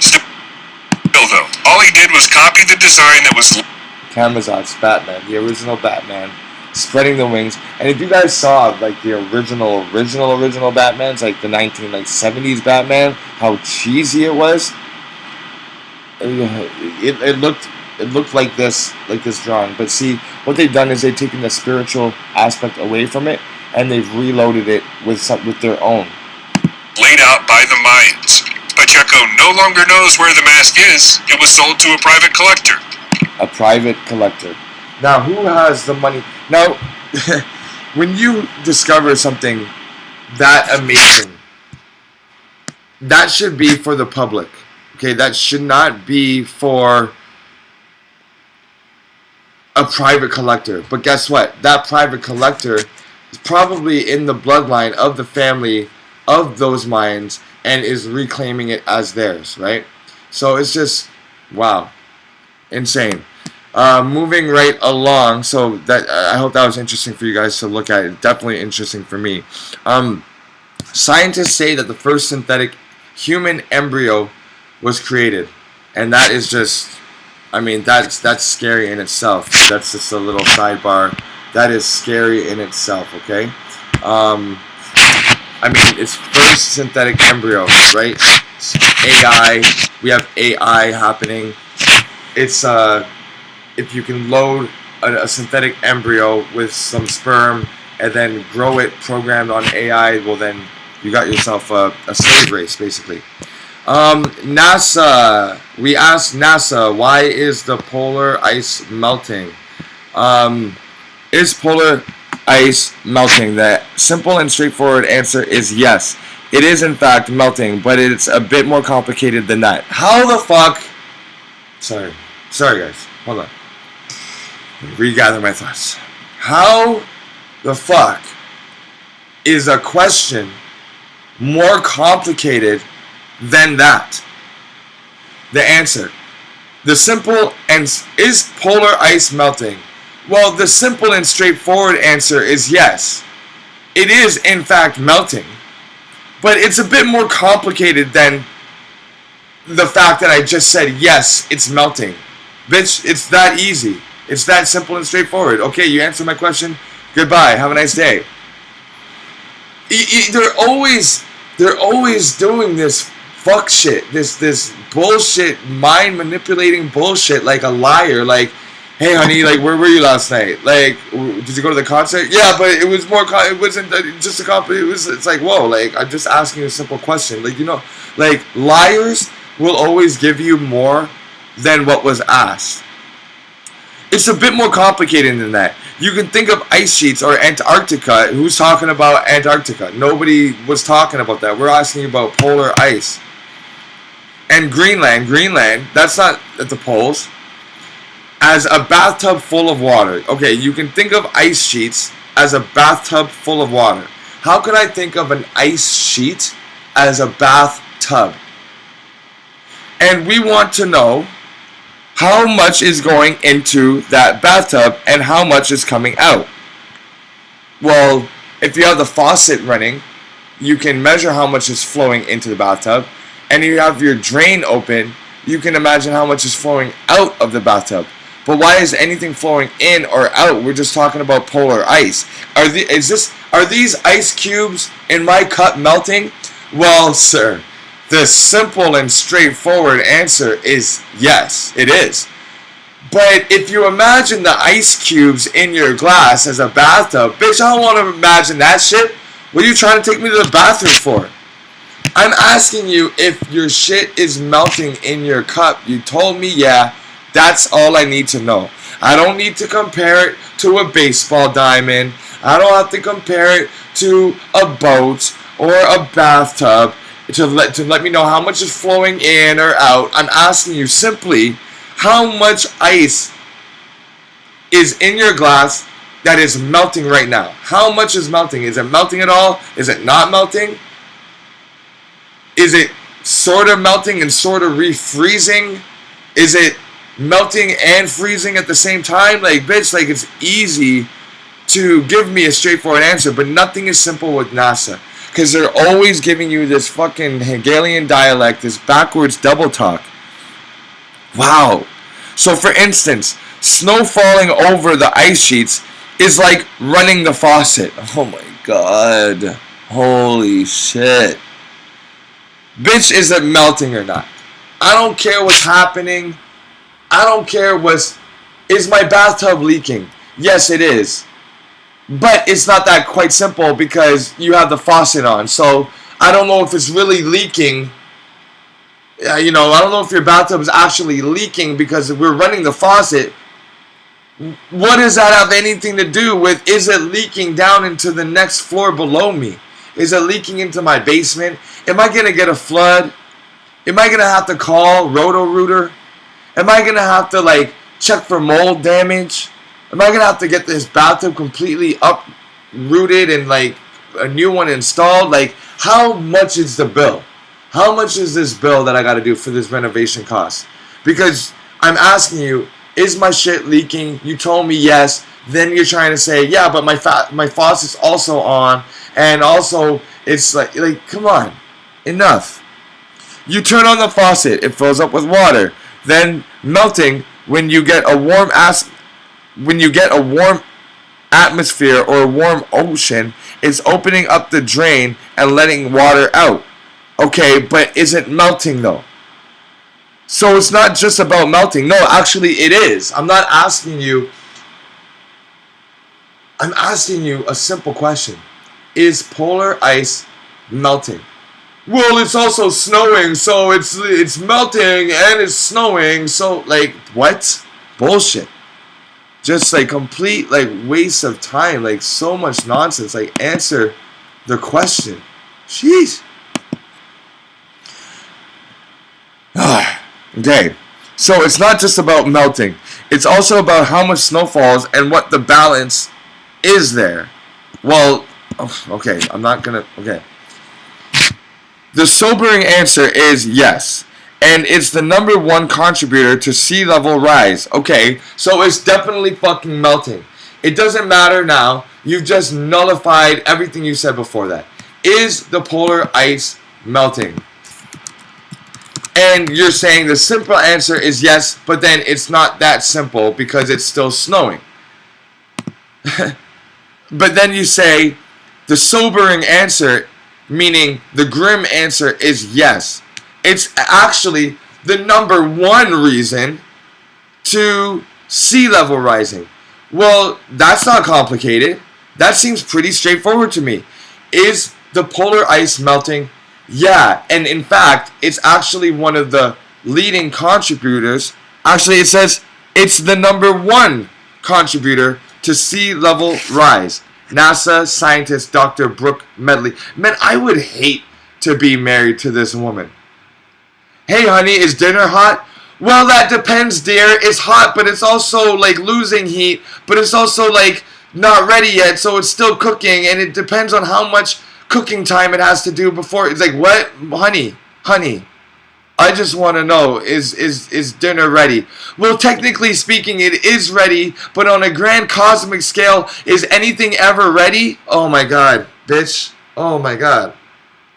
Still, though, all he did was copy the design that was Camazotz, Batman, the original Batman, spreading the wings. And if you guys saw like the original Batmans, like the 1970s Batman, how cheesy it was. It looked like this drawing, but see, what they've done is they've taken the spiritual aspect away from it and they've reloaded it with their own. Laid out by the Mayans. Pacheco no longer knows where the mask is. It was sold to a private collector. A private collector. Now, who has the money? Now, when you discover something that amazing, that should be for the public. Okay, that should not be for a private collector. But guess what? That private collector is probably in the bloodline of the family of those Mayans and is reclaiming it as theirs, right? So it's just, wow, insane. Moving right along, so that I hope that was interesting for you guys to look at. It's definitely interesting for me. Scientists say that the first synthetic human embryo was created, and that is just, I mean, that's scary in itself. That's just a little sidebar. That is scary in itself, okay? I mean, it's first synthetic embryo, right? It's AI, we have AI happening. It's, if you can load a synthetic embryo with some sperm and then grow it programmed on AI, well then you got yourself a slave race, basically. NASA. We asked NASA, why is the polar ice melting? Is polar ice melting? The simple and straightforward answer is yes. It is in fact melting, but it's a bit more complicated than that. How the fuck? Sorry guys. Hold on. Regather my thoughts. How the fuck is a question more complicated than that? The answer. The simple and is polar ice melting? Well, the simple and straightforward answer is yes. It is in fact melting. But it's a bit more complicated than the fact that I just said, yes, it's melting. Bitch, it's that easy. It's that simple and straightforward. Okay, you answered my question. Goodbye. Have a nice day. They're always doing this fuck shit, this bullshit, mind manipulating bullshit, like a liar. Like, hey honey, like where were you last night? Like, did you go to the concert? Yeah, but it was more. It wasn't just a concert. It's like, whoa, like I'm just asking you a simple question. Like, you know, like liars will always give you more than what was asked. It's a bit more complicated than that. You can think of ice sheets or Antarctica. Who's talking about Antarctica? Nobody was talking about that. We're asking about polar ice. And Greenland, that's not at the poles. As a bathtub full of water. Okay, you can think of ice sheets as a bathtub full of water. How could I think of an ice sheet as a bathtub? And we want to know how much is going into that bathtub and how much is coming out. Well, if you have the faucet running, you can measure how much is flowing into the bathtub. And if you have your drain open, you can imagine how much is flowing out of the bathtub. But why is anything flowing in or out? We're just talking about polar ice. Are these ice cubes in my cup melting? Well, sir, the simple and straightforward answer is yes, it is. But if you imagine the ice cubes in your glass as a bathtub, bitch, I don't want to imagine that shit. What are you trying to take me to the bathroom for? I'm asking you if your shit is melting in your cup. You told me yeah. That's all I need to know. I don't need to compare it to a baseball diamond. I don't have to compare it to a boat or a bathtub to let me know how much is flowing in or out. I'm asking you simply how much ice is in your glass that is melting right now. How much is melting? Is it melting at all? Is it not melting? Is it sort of melting and sort of refreezing? Is it melting and freezing at the same time? Like, bitch, like it's easy to give me a straightforward answer, but nothing is simple with NASA. Because they're always giving you this fucking Hegelian dialect, this backwards double talk. Wow. So for instance, snow falling over the ice sheets is like running the faucet. Oh my god. Holy shit. Bitch, is it melting or not? I don't care what's happening. I don't care is my bathtub leaking? Yes, it is. But it's not that quite simple because you have the faucet on. So I don't know if it's really leaking. I don't know if your bathtub is actually leaking because we're running the faucet. What does that have anything to do with, is it leaking down into the next floor below me? Is it leaking into my basement? Am I going to get a flood? Am I going to have to call Roto-Rooter? Am I going to have to, check for mold damage? Am I going to have to get this bathtub completely uprooted and, a new one installed? How much is the bill? How much is this bill that I got to do for this renovation cost? Because I'm asking you, is my shit leaking? You told me yes. Then you're trying to say, yeah, but my faucet's also on. And also, it's come on. Enough. You turn on the faucet. It fills up with water. Then melting when you get a warm atmosphere or a warm ocean, it's opening up the drain and letting water out. Okay, but is it melting though? So it's not just about melting. No, actually it is. I'm asking you a simple question. Is polar ice melting? Well, it's also snowing, so it's melting and it's snowing, so what? Bullshit. Just complete waste of time, so much nonsense. Answer the question. Jeez. Okay. So it's not just about melting. It's also about how much snow falls and what the balance is there. Well, okay, okay. The sobering answer is yes. And it's the number one contributor to sea level rise. Okay, so it's definitely fucking melting. It doesn't matter now. You've just nullified everything you said before that. Is the polar ice melting? And you're saying the simple answer is yes, but then it's not that simple because it's still snowing. But then you say the sobering answer, meaning the grim answer, is yes. It's actually the number one reason to sea level rising. Well, that's not complicated. That seems pretty straightforward to me. Is the polar ice melting? Yeah, and in fact, it's actually one of the leading contributors. Actually, it says it's the number one contributor to sea level rise. NASA scientist Dr. Brooke Medley. Man, I would hate to be married to this woman. Hey, honey, is dinner hot? Well, that depends, dear. It's hot, but it's also like losing heat, but it's also like not ready yet, so it's still cooking, and it depends on how much cooking time it has to do before. It's like, what? Honey, I just want to know, is dinner ready? Well, technically speaking, it is ready, but on a grand cosmic scale, is anything ever ready? Oh my god, bitch. Oh my god.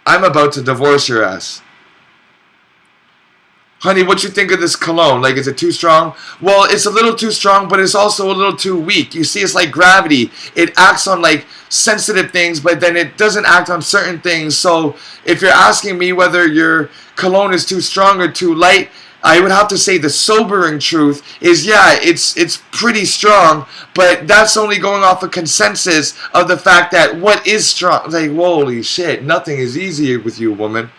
I'm about to divorce your ass. Honey, what you think of this cologne? Like, is it too strong? Well, it's a little too strong, but it's also a little too weak. You see, it's like gravity. It acts on, like, sensitive things, but then it doesn't act on certain things. So, if you're asking me whether your cologne is too strong or too light, I would have to say the sobering truth is, yeah, it's pretty strong, but that's only going off a consensus of the fact that what is strong? Like, holy shit, nothing is easy with you, woman.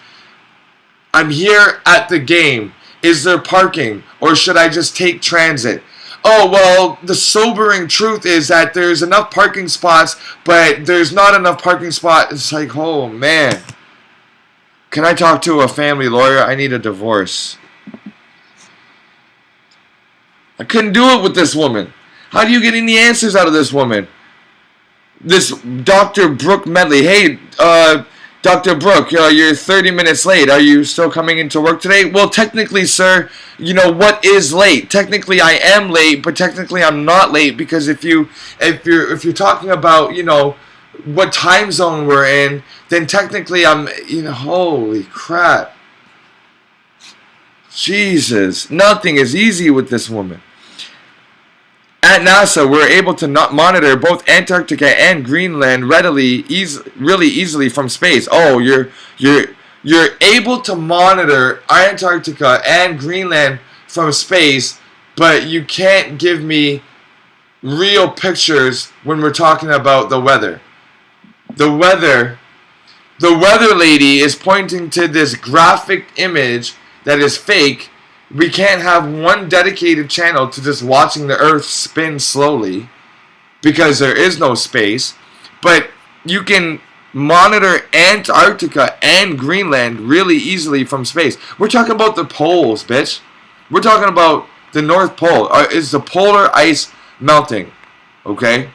I'm here at the game. Is there parking? Or should I just take transit? Oh, well, the sobering truth is that there's enough parking spots, but there's not enough parking spots. It's like, oh, man. Can I talk to a family lawyer? I need a divorce. I couldn't do it with this woman. How do you get any answers out of this woman? This Dr. Brooke Medley. Hey, Dr. Brooke, you're 30 minutes late. Are you still coming into work today? Well, technically, sir, you know, what is late? Technically, I am late, but technically I'm not late because if you're talking about, you know, what time zone we're in, then technically I'm, you know, holy crap. Jesus, nothing is easy with this woman. At NASA, we're able to monitor both Antarctica and Greenland really easily from space. Oh, you're able to monitor Antarctica and Greenland from space, but you can't give me real pictures when we're talking about the weather. The weather lady is pointing to this graphic image that is fake. We can't have one dedicated channel to just watching the Earth spin slowly because there is no space. But you can monitor Antarctica and Greenland really easily from space. We're talking about the poles, bitch. We're talking about the North Pole. Is the polar ice melting? Okay?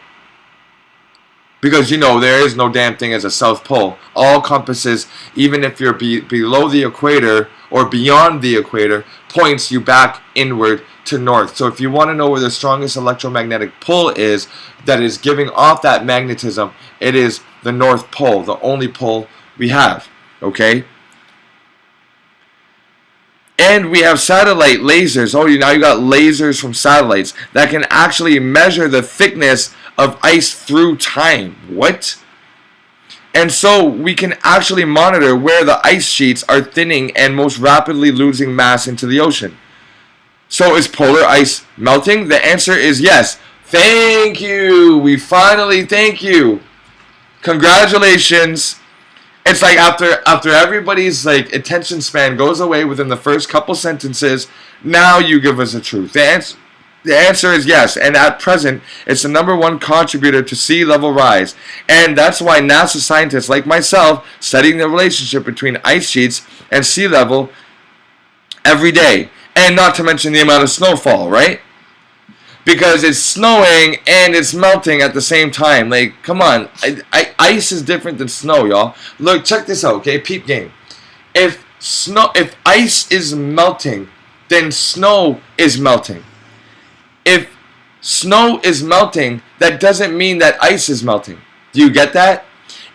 Because, you know, there is no damn thing as a South Pole. All compasses, even if you're below the equator or beyond the equator, points you back inward to north. So if you want to know where the strongest electromagnetic pull is that is giving off that magnetism, it is the North Pole, the only pole we have. Okay? And we have satellite lasers. Oh, now you got lasers from satellites that can actually measure the thickness of ice through time. What? And so we can actually monitor where the ice sheets are thinning and most rapidly losing mass into the ocean. So is polar ice melting? The answer is yes. Thank you. We finally thank you. Congratulations. It's like after everybody's like attention span goes away within the first couple sentences, now you give us the truth. The answer is yes, and at present, it's the number one contributor to sea level rise. And that's why NASA scientists like myself studying the relationship between ice sheets and sea level every day. And not to mention the amount of snowfall, right? Because it's snowing and it's melting at the same time. Like, come on. Ice is different than snow, y'all. Look, check this out, okay? Peep game. If ice is melting, then snow is melting. If snow is melting, that doesn't mean that ice is melting. Do you get that?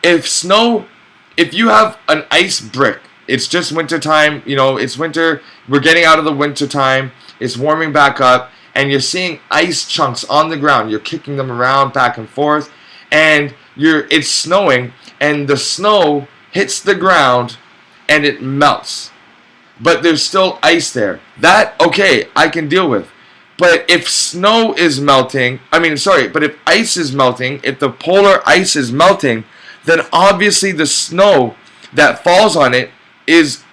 If you have an ice brick, It's just winter time. It's winter. We're getting out of the winter time. It's warming back up, and you're seeing ice chunks on the ground. You're kicking them around back and forth, and it's snowing, and the snow hits the ground, and it melts. But there's still ice there. That, okay, I can deal with. But if snow is melting, but if ice is melting, if the polar ice is melting, then obviously the snow that falls on it is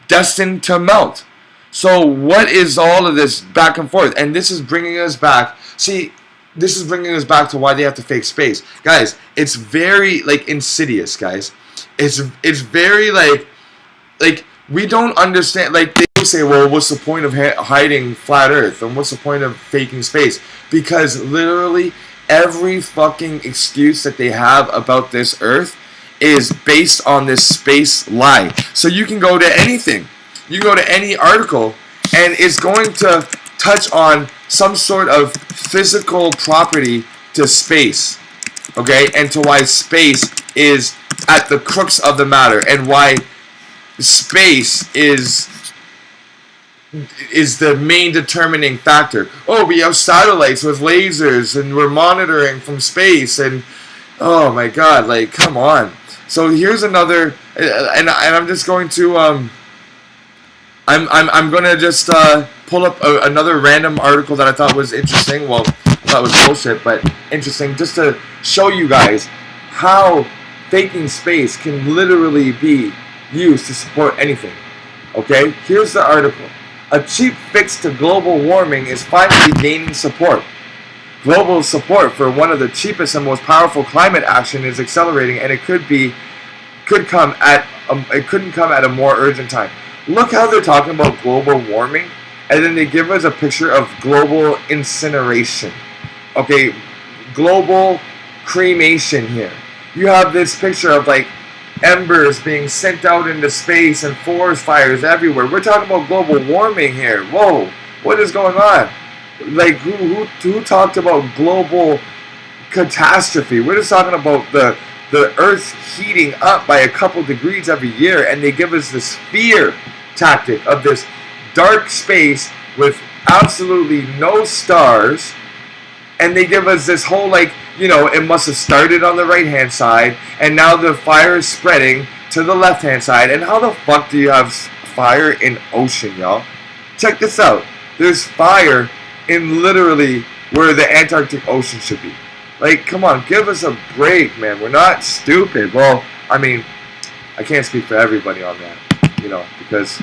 destined to melt. So what is all of this back and forth? And this is bringing us back. See, this is bringing us back to why they have to fake space. Guys, it's very, insidious, guys. It's very, we don't understand, they say, well, what's the point of hiding flat earth, and what's the point of faking space? Because literally every fucking excuse that they have about this earth is based on this space lie. So you can go to anything, you can go to any article, and it's going to touch on some sort of physical property to space, okay, and to why space is at the crux of the matter, and why space is the main determining factor. Oh, we have satellites with lasers, and we're monitoring from space, and oh my god, come on. So here's another, and I'm just going to I'm gonna just pull up another random article that I thought was interesting. Well, I thought it was bullshit, but interesting, just to show you guys how faking space can literally be used to support anything. Okay, here's the article. A cheap fix to global warming is finally gaining support. Global support for one of the cheapest and most powerful climate action is accelerating, and it couldn't come at a more urgent time. Look how they're talking about global warming, and then they give us a picture of global incineration. Okay, global cremation here. You have this picture of embers being sent out into space and forest fires everywhere. We're talking about global warming here. Whoa, what is going on? Who talked about global catastrophe? We're just talking about the Earth heating up by a couple degrees every year, and they give us this fear tactic of this dark space with absolutely no stars, and they give us this whole it must have started on the right hand side, and now the fire is spreading to the left hand side. And how the fuck do you have fire in ocean, y'all? Check this out. There's fire in literally where the Antarctic Ocean should be. Come on, give us a break, man. We're not stupid. Well, I can't speak for everybody on that, because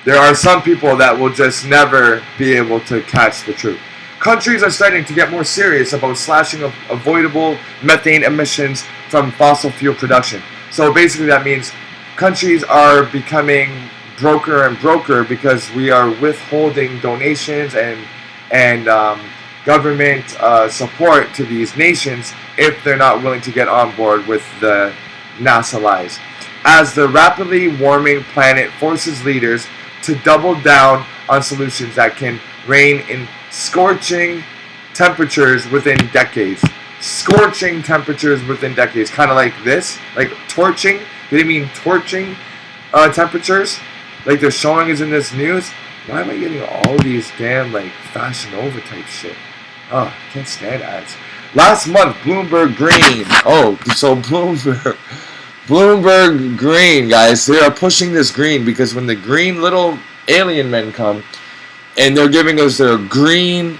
there are some people that will just never be able to catch the truth. Countries are starting to get more serious about slashing avoidable methane emissions from fossil fuel production. So basically that means countries are becoming broker and broker because we are withholding donations and government support to these nations if they're not willing to get on board with the NASA lies. As the rapidly warming planet forces leaders to double down on solutions that can rein in scorching temperatures within decades. Scorching temperatures within decades. Kind of like this. Torching. Do they mean torching temperatures? They're showing us in this news. Why am I getting all these damn Fashion Nova type shit? Oh, I can't stand ads. Last month, Bloomberg Green. Oh, so Bloomberg Green, guys. They are pushing this green because when the green little alien men come, and they're giving us their green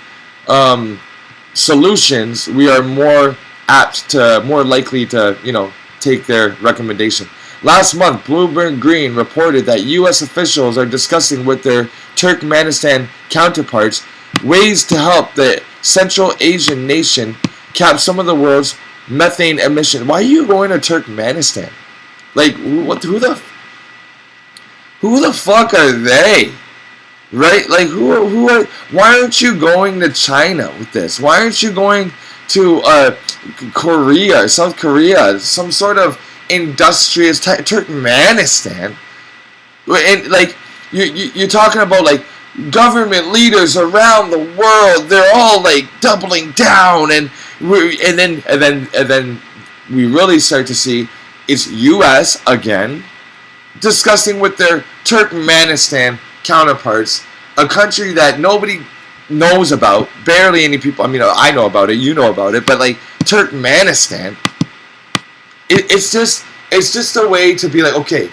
solutions, we are more likely to, take their recommendation. Last month, Bloomberg Green reported that U.S. officials are discussing with their Turkmenistan counterparts ways to help the Central Asian nation cap some of the world's methane emission. Why are you going to Turkmenistan? Who the fuck are they? Right? Who are? Why aren't you going to China with this? Why aren't you going to Korea, South Korea, some sort of industrious Turkmenistan? And you're talking about government leaders around the world. They're all doubling down, and then we really start to see it's U.S. again discussing with their Turkmenistan counterparts, a country that nobody knows about, barely any people. I mean, I know about it, you know about it, but like Turkmenistan, it's just a way to be like, okay,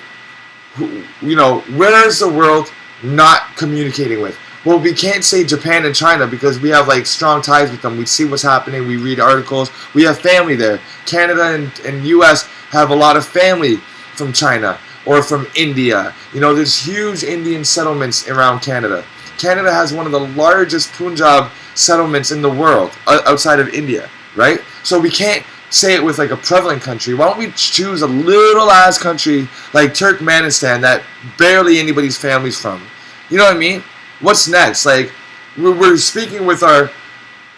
where is the world not communicating with? Well, we can't say Japan and China because we have like strong ties with them. We see what's happening. We read articles. We have family there. Canada and U.S. have a lot of family from China or from India. There's huge Indian settlements around Canada. Canada has one of the largest Punjab settlements in the world outside of India, right? So we can't say it with like a prevalent country. Why don't we choose a little ass country like Turkmenistan that barely anybody's family's from? You know what I mean? What's next? Like, we're speaking with our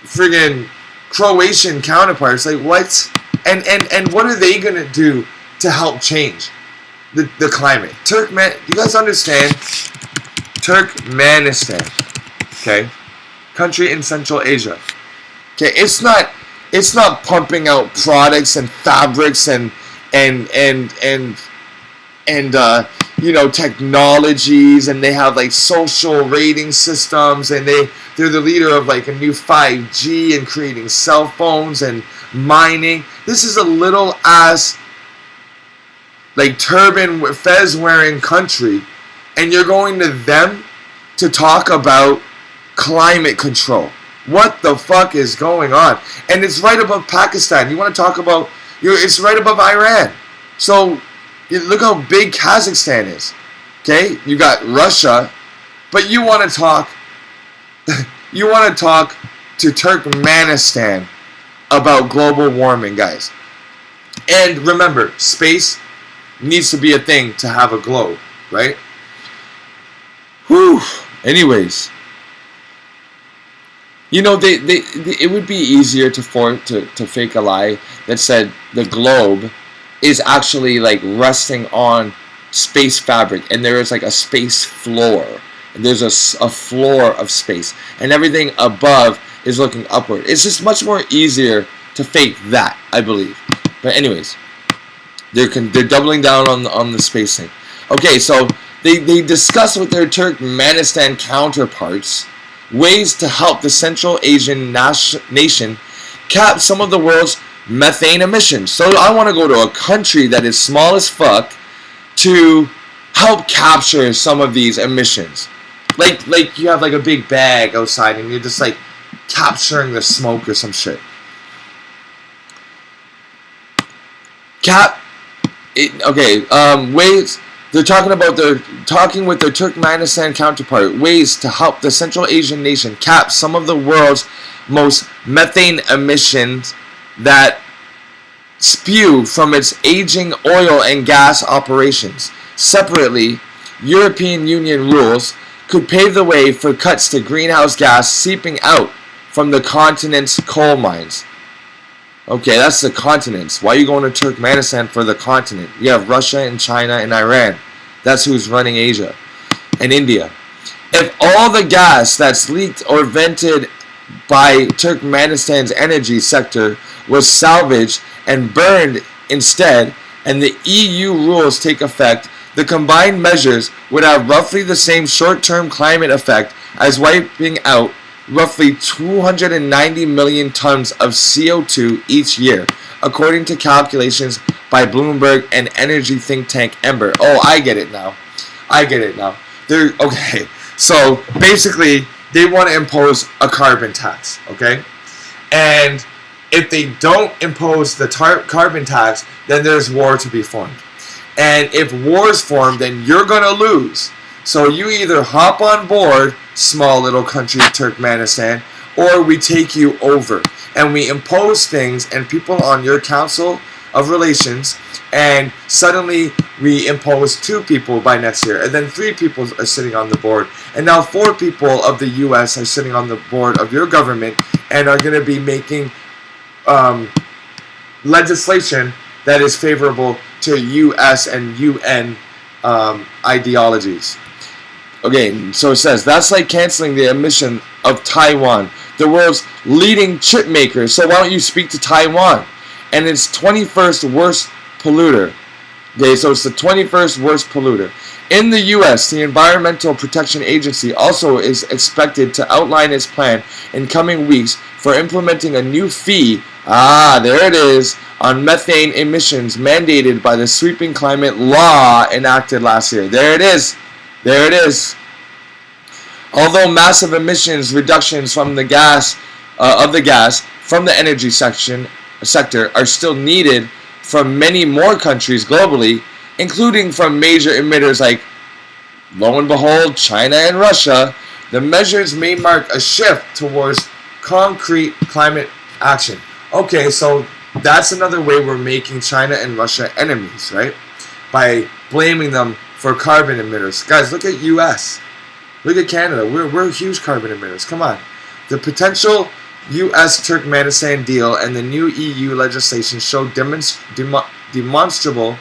friggin' Croatian counterparts. Like, what? And what are they gonna do to help change the climate? You guys understand? Turkmenistan, okay, country in Central Asia. Okay, it's not pumping out products and fabrics and technologies, and they have like social rating systems, and they're the leader of like a new 5G and creating cell phones and mining. This is a little ass like turban fez wearing country, and you're going to them to talk about climate control. What the fuck is going on? And it's right above Pakistan. You want to talk about it's right above Iran. So look how big Kazakhstan is. Okay, you got Russia, but you want to talk to Turkmenistan about global warming, guys. And remember, space needs to be a thing to have a globe, right? Whew. Anyways, it would be easier to fake a lie that said the globe is actually like resting on space fabric, and there is like a space floor, and there's a floor of space, and everything above is looking upward. It's just much more easier to fake that, I believe. But anyways, they're doubling down on the space thing. Okay, so they discuss with their Turkmenistan counterparts ways to help the Central Asian nation cap some of the world's methane emissions. So I want to go to a country that is small as fuck to help capture some of these emissions. Like you have like a big bag outside and you're just like capturing the smoke or some shit. Ways they're talking with their Turkmenistan counterpart, ways to help the Central Asian nation cap some of the world's most methane emissions that spew from its aging oil and gas operations. Separately, European Union rules could pave the way for cuts to greenhouse gas seeping out from the continent's coal mines. Okay, that's the continents. Why are you going to Turkmenistan for the continent? You have Russia and China and Iran. That's who's running Asia. And India. If all the gas that's leaked or vented by Turkmenistan's energy sector was salvaged and burned instead, and the EU rules take effect, the combined measures would have roughly the same short-term climate effect as wiping out roughly 290 million tons of CO2 each year, according to calculations by Bloomberg and energy think tank Ember. Oh, I get it now. Okay, so basically, they want to impose a carbon tax, okay? And if they don't impose the carbon tax, then there's war to be formed. And if war is formed, then you're going to lose. So you either hop on board, small little country Turkmenistan, or we take you over. And we impose things and people on your council of relations, and suddenly we impose 2 people by next year. And then 3 people are sitting on the board. And now 4 people of the U.S. are sitting on the board of your government and are going to be making legislation that is favorable to U.S. and UN ideologies. Okay, so it says, that's like canceling the emission of Taiwan, the world's leading chip maker. So why don't you speak to Taiwan? And its 21st worst polluter. Okay, so it's the 21st worst polluter. In the U.S., the Environmental Protection Agency also is expected to outline its plan in coming weeks for implementing a new fee, there it is, on methane emissions mandated by the sweeping climate law enacted last year. There it is. There it is. Although massive emissions reductions from the gas from the energy sector are still needed from many more countries globally, including from major emitters like, lo and behold, China and Russia, the measures may mark a shift towards concrete climate action. Okay, so that's another way we're making China and Russia enemies, right? By blaming them for carbon emitters. Guys, look at US. Look at Canada. We're huge carbon emitters. Come on. The potential U.S.-Turkmenistan deal and the new EU legislation show demonstrable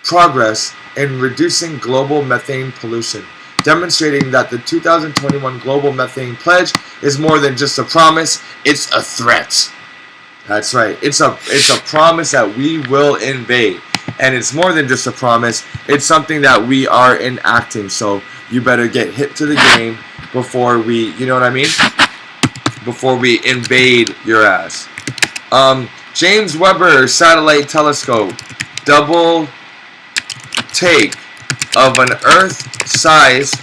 progress in reducing global methane pollution, demonstrating that the 2021 Global Methane Pledge is more than just a promise, it's a threat. That's right. It's a promise that we will invade. And it's more than just a promise, it's something that we are enacting. So you better get hip to the game before we, you know what I mean? Before we invade your ass. James Webb Satellite Telescope double take of an Earth-sized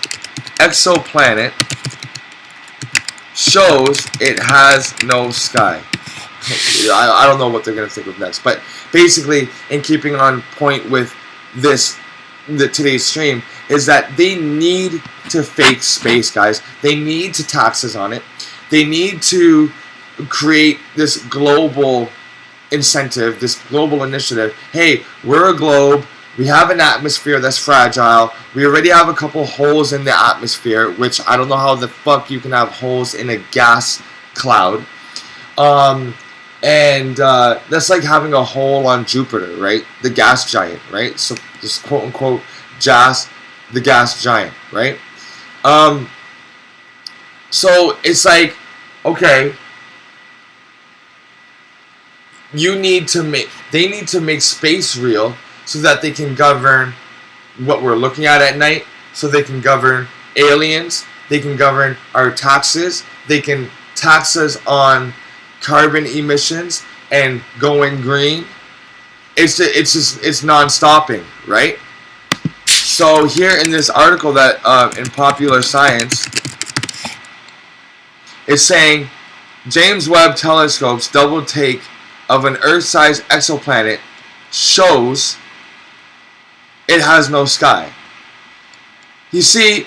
exoplanet shows it has no sky. I don't know what they're going to think of next, but basically, in keeping on point with today's stream, is that they need to fake space, guys. They need to tax us on it. They need to create this global incentive, this global initiative. Hey, we're a globe. We have an atmosphere that's fragile. We already have a couple holes in the atmosphere, which I don't know how the fuck you can have holes in a gas cloud. And that's like having a hole on Jupiter, right? The gas giant, right? So just quote unquote the gas giant, right? So it's like, okay, they need to make space real so that they can govern what we're looking at night, so they can govern aliens, they can govern our taxes, they can tax us on carbon emissions and going green. It's non-stopping, right? So here in this article that in Popular Science, it's saying James Webb Telescope's double take of an Earth-sized exoplanet shows it has no sky. You see,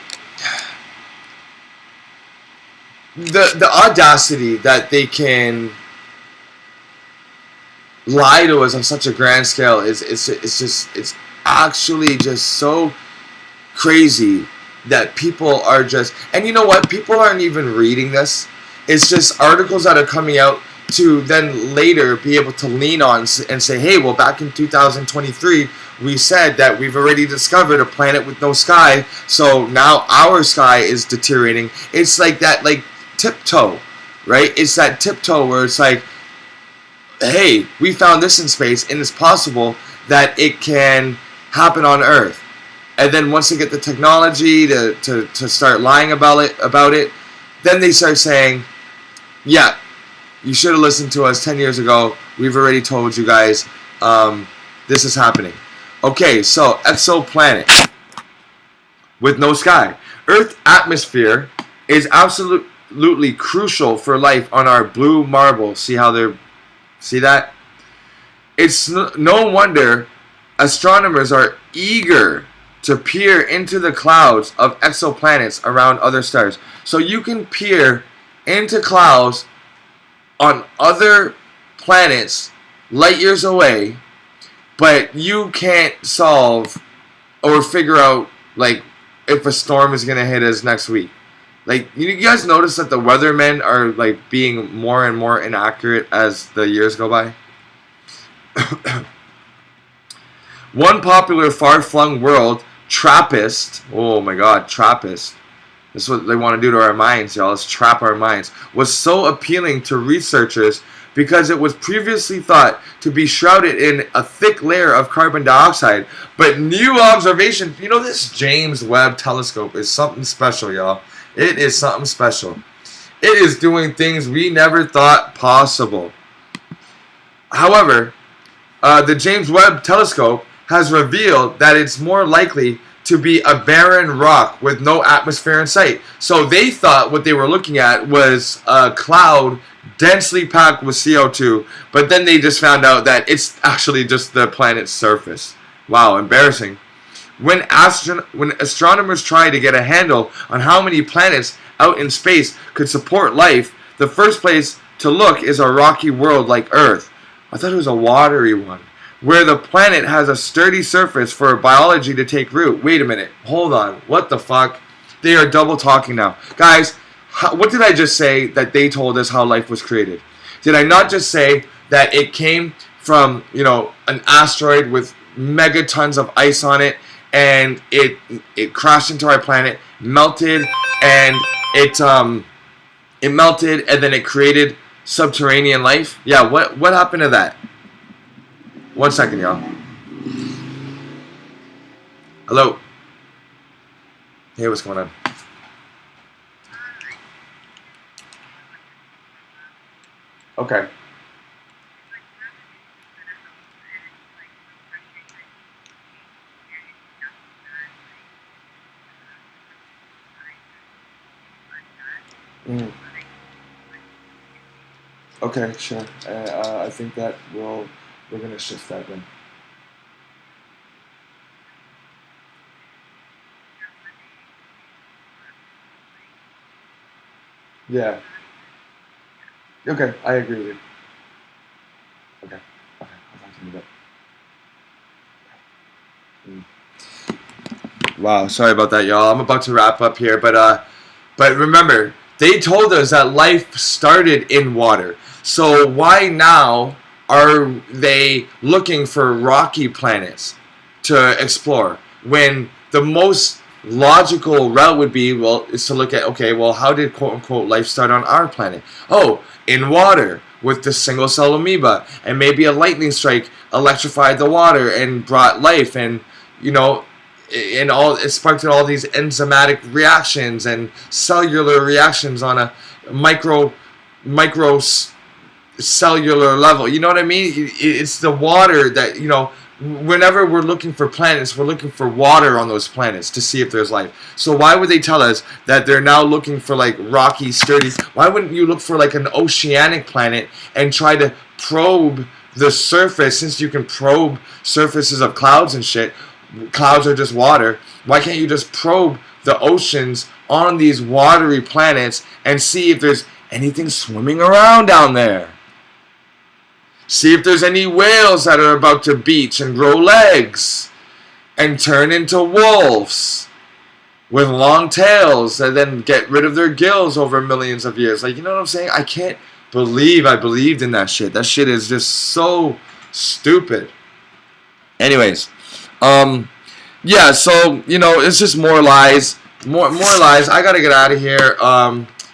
the audacity that they can lie to us on such a grand scale it's actually just so crazy that people are just, and you know what, people aren't even reading this. It's just articles that are coming out to then later be able to lean on and say, hey, well, back in 2023 we said that we've already discovered a planet with no sky, so now our sky is deteriorating. It's like that, like tiptoe, right? It's that tiptoe where it's like, hey, we found this in space and it's possible that it can happen on Earth. And then once they get the technology to start lying about it, then they start saying, yeah, you should have listened to us 10 years ago. We've already told you guys this is happening. Okay, so exoplanet with no sky. Earth's atmosphere is absolutely crucial for life on our blue marble. See that? It's no wonder astronomers are eager to peer into the clouds of exoplanets around other stars. So you can peer into clouds on other planets light years away, but you can't solve or figure out like if a storm is gonna hit us next week. Like, you guys notice that the weathermen are like being more and more inaccurate as the years go by? One popular far-flung world Trappist, oh my god, Trappist, this is what they want to do to our minds, y'all, is trap our minds, was so appealing to researchers because it was previously thought to be shrouded in a thick layer of carbon dioxide. But new observation, you know, this James Webb telescope is something special, y'all. It is something special. It is doing things we never thought possible. However, the James Webb telescope has revealed that it's more likely to be a barren rock with no atmosphere in sight. So they thought what they were looking at was a cloud densely packed with CO2, but then they just found out that it's actually just the planet's surface. Wow, embarrassing. When astronomers try to get a handle on how many planets out in space could support life, the first place to look is a rocky world like Earth. I thought it was a watery one, where the planet has a sturdy surface for biology to take root. Wait a minute. Hold on. What the fuck? They are double talking now. Guys, what did I just say that they told us how life was created? Did I not just say that it came from, you know, an asteroid with megatons of ice on it, and it crashed into our planet, melted, and it melted, and then it created subterranean life? Yeah, what happened to that? 1 second, y'all. Hello. Hey, what's going on? Okay. Okay, sure. I think that we're gonna shift that then. Yeah. Okay, I agree with you. Okay. I'll talk to you in a bit. Wow, sorry about that, y'all. I'm about to wrap up here, but remember, they told us that life started in water. So why now are they looking for rocky planets to explore when the most logical route would be, well, is to look at, okay, well, how did quote-unquote life start on our planet? Oh, in water with the single-cell amoeba, and maybe a lightning strike electrified the water and brought life, and, you know, and it sparked all these enzymatic reactions and cellular reactions on a micro cellular level. You know what I mean? It's the water that, you know, whenever we're looking for planets, we're looking for water on those planets to see if there's life. So why would they tell us that they're now looking for like rocky, sturdy? Why wouldn't you look for like an oceanic planet and try to probe the surface, since you can probe surfaces of clouds and shit? Clouds are just water. Why can't you just probe the oceans on these watery planets and see if there's anything swimming around down there? See if there's any whales that are about to beach and grow legs and turn into wolves with long tails and then get rid of their gills over millions of years. Like, you know what I'm saying? I can't believe I believed in that shit. That shit is just so stupid. Anyways, yeah, so, you know, it's just more lies. More lies. I gotta get out of here.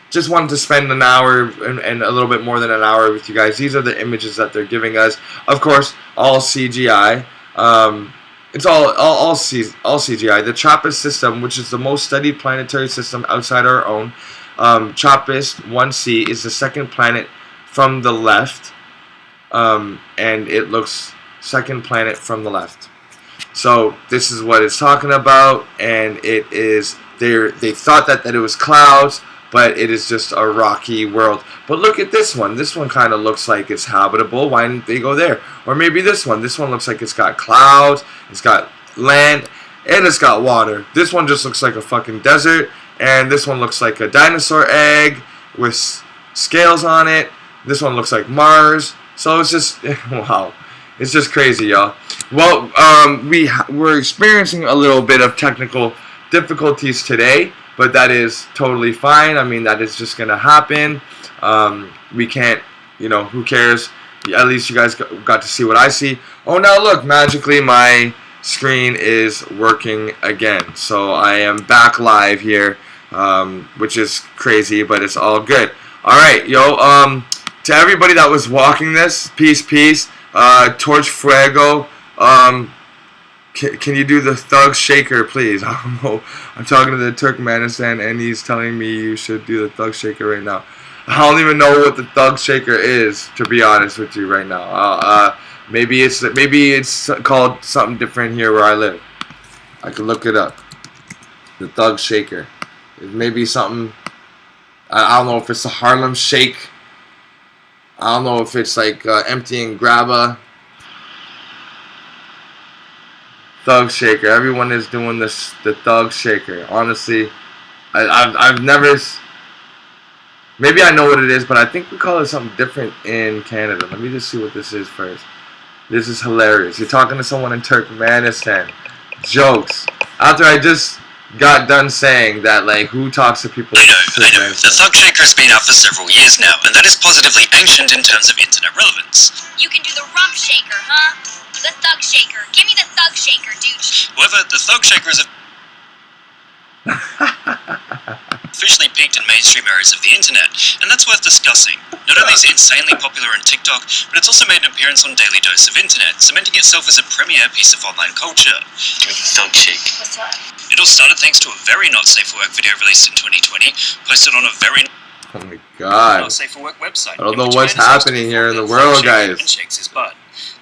Just wanted to spend an hour and a little bit more than an hour with you guys. These are the images that they're giving us. Of course, all CGI. It's all CGI. The TRAPPIST system, which is the most studied planetary system outside our own, TRAPPIST 1C is the second planet from the left, and it looks second planet from the left. So this is what it's talking about, and it is they thought that it was clouds, but it is just a rocky world. But look at this one. This one kind of looks like it's habitable. Why didn't they go there? Or maybe this one. This one looks like it's got clouds, it's got land, and it's got water. This one just looks like a fucking desert, and this one looks like a dinosaur egg with scales on it. This one looks like Mars. So it's just, wow. It's just crazy, y'all. Well, we're experiencing a little bit of technical difficulties today, but that is totally fine. I mean, that is just going to happen. We can't, you know, who cares? At least you guys got to see what I see. Oh, now look, magically my screen is working again. So I am back live here, which is crazy, but it's all good. All right, yo, To everybody that was walking this, peace. Torch Fuego. Can you do the thug shaker, please? I don't know. I'm talking to the Turkmenistan, and he's telling me you should do the thug shaker right now. I don't even know what the thug shaker is, to be honest with you right now. Maybe it's called something different here where I live. I could look it up. The thug shaker. It may be something. I don't know if it's a Harlem Shake. I don't know if it's like empty and grabba. Thug shaker. Everyone is doing this. The thug shaker. Honestly, I've never. Maybe I know what it is, but I think we call it something different in Canada. Let me just see what this is first. This is hilarious. You're talking to someone in Turkmenistan. Jokes. After I just got done saying that, like, who talks to people in Turkmenistan? The thug shaker has been out for several years now, and that is positively ancient in terms of internet relevance. You can do the rump shaker, huh? The thug shaker. Give me the thug shaker, dude. However, the thug shaker is officially peaked in mainstream areas of the internet, and that's worth discussing. Not only is it insanely popular on TikTok, but it's also made an appearance on Daily Dose of Internet, cementing itself as a premier piece of online culture. The thug shake. What's up? It all started thanks to a very not safe for work video released in 2020, posted on a very Oh my god. not safe for work website. I don't know what's happening here in the world, guys. And shakes his butt.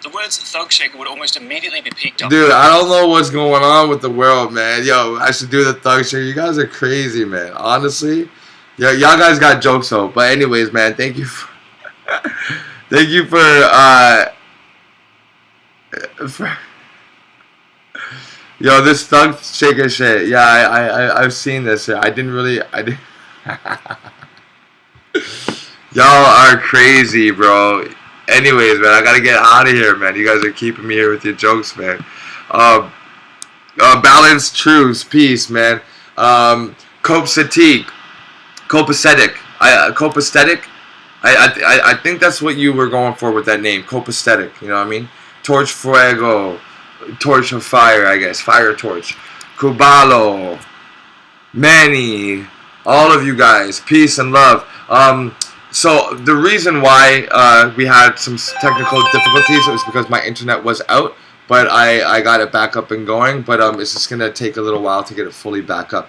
The words thug shaker would almost immediately be picked up. Dude, I don't know what's going on with the world, man. Yo, I should do the thug shaker. You guys are crazy, man. Honestly. Yo, y'all guys got jokes though. But anyways, man, thank you for thank you for yo, this thug shaker shit. Yeah, I've seen this. I didn't Y'all are crazy, bro. Anyways, man, I gotta get out of here, man. You guys are keeping me here with your jokes, man. Balanced truths, peace, man. Copacetic. Copacetic. I think that's what you were going for with that name, copacetic. You know what I mean? Torch Fuego, torch of fire, I guess, fire torch. Kubalo, Manny, all of you guys, peace and love. So the reason why we had some technical difficulties was because my internet was out, but I got it back up and going. But it's just gonna take a little while to get it fully back up.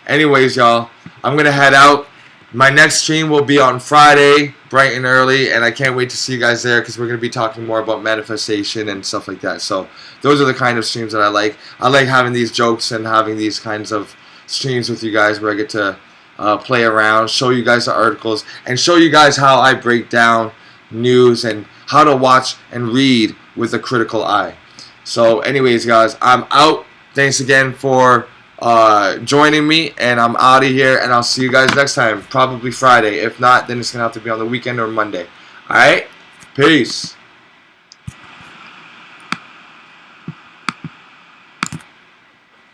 Anyways, y'all, I'm gonna head out. My next stream will be on Friday, bright and early, and I can't wait to see you guys there because we're gonna be talking more about manifestation and stuff like that. So those are the kind of streams that I like. I like having these jokes and having these kinds of streams with you guys where I get to play around, show you guys the articles, and show you guys how I break down news and how to watch and read with a critical eye. So anyways, guys, I'm out. Thanks again for joining me, and I'm out of here, and I'll see you guys next time, probably Friday. If not, then it's gonna have to be on the weekend or Monday. Alright? Peace.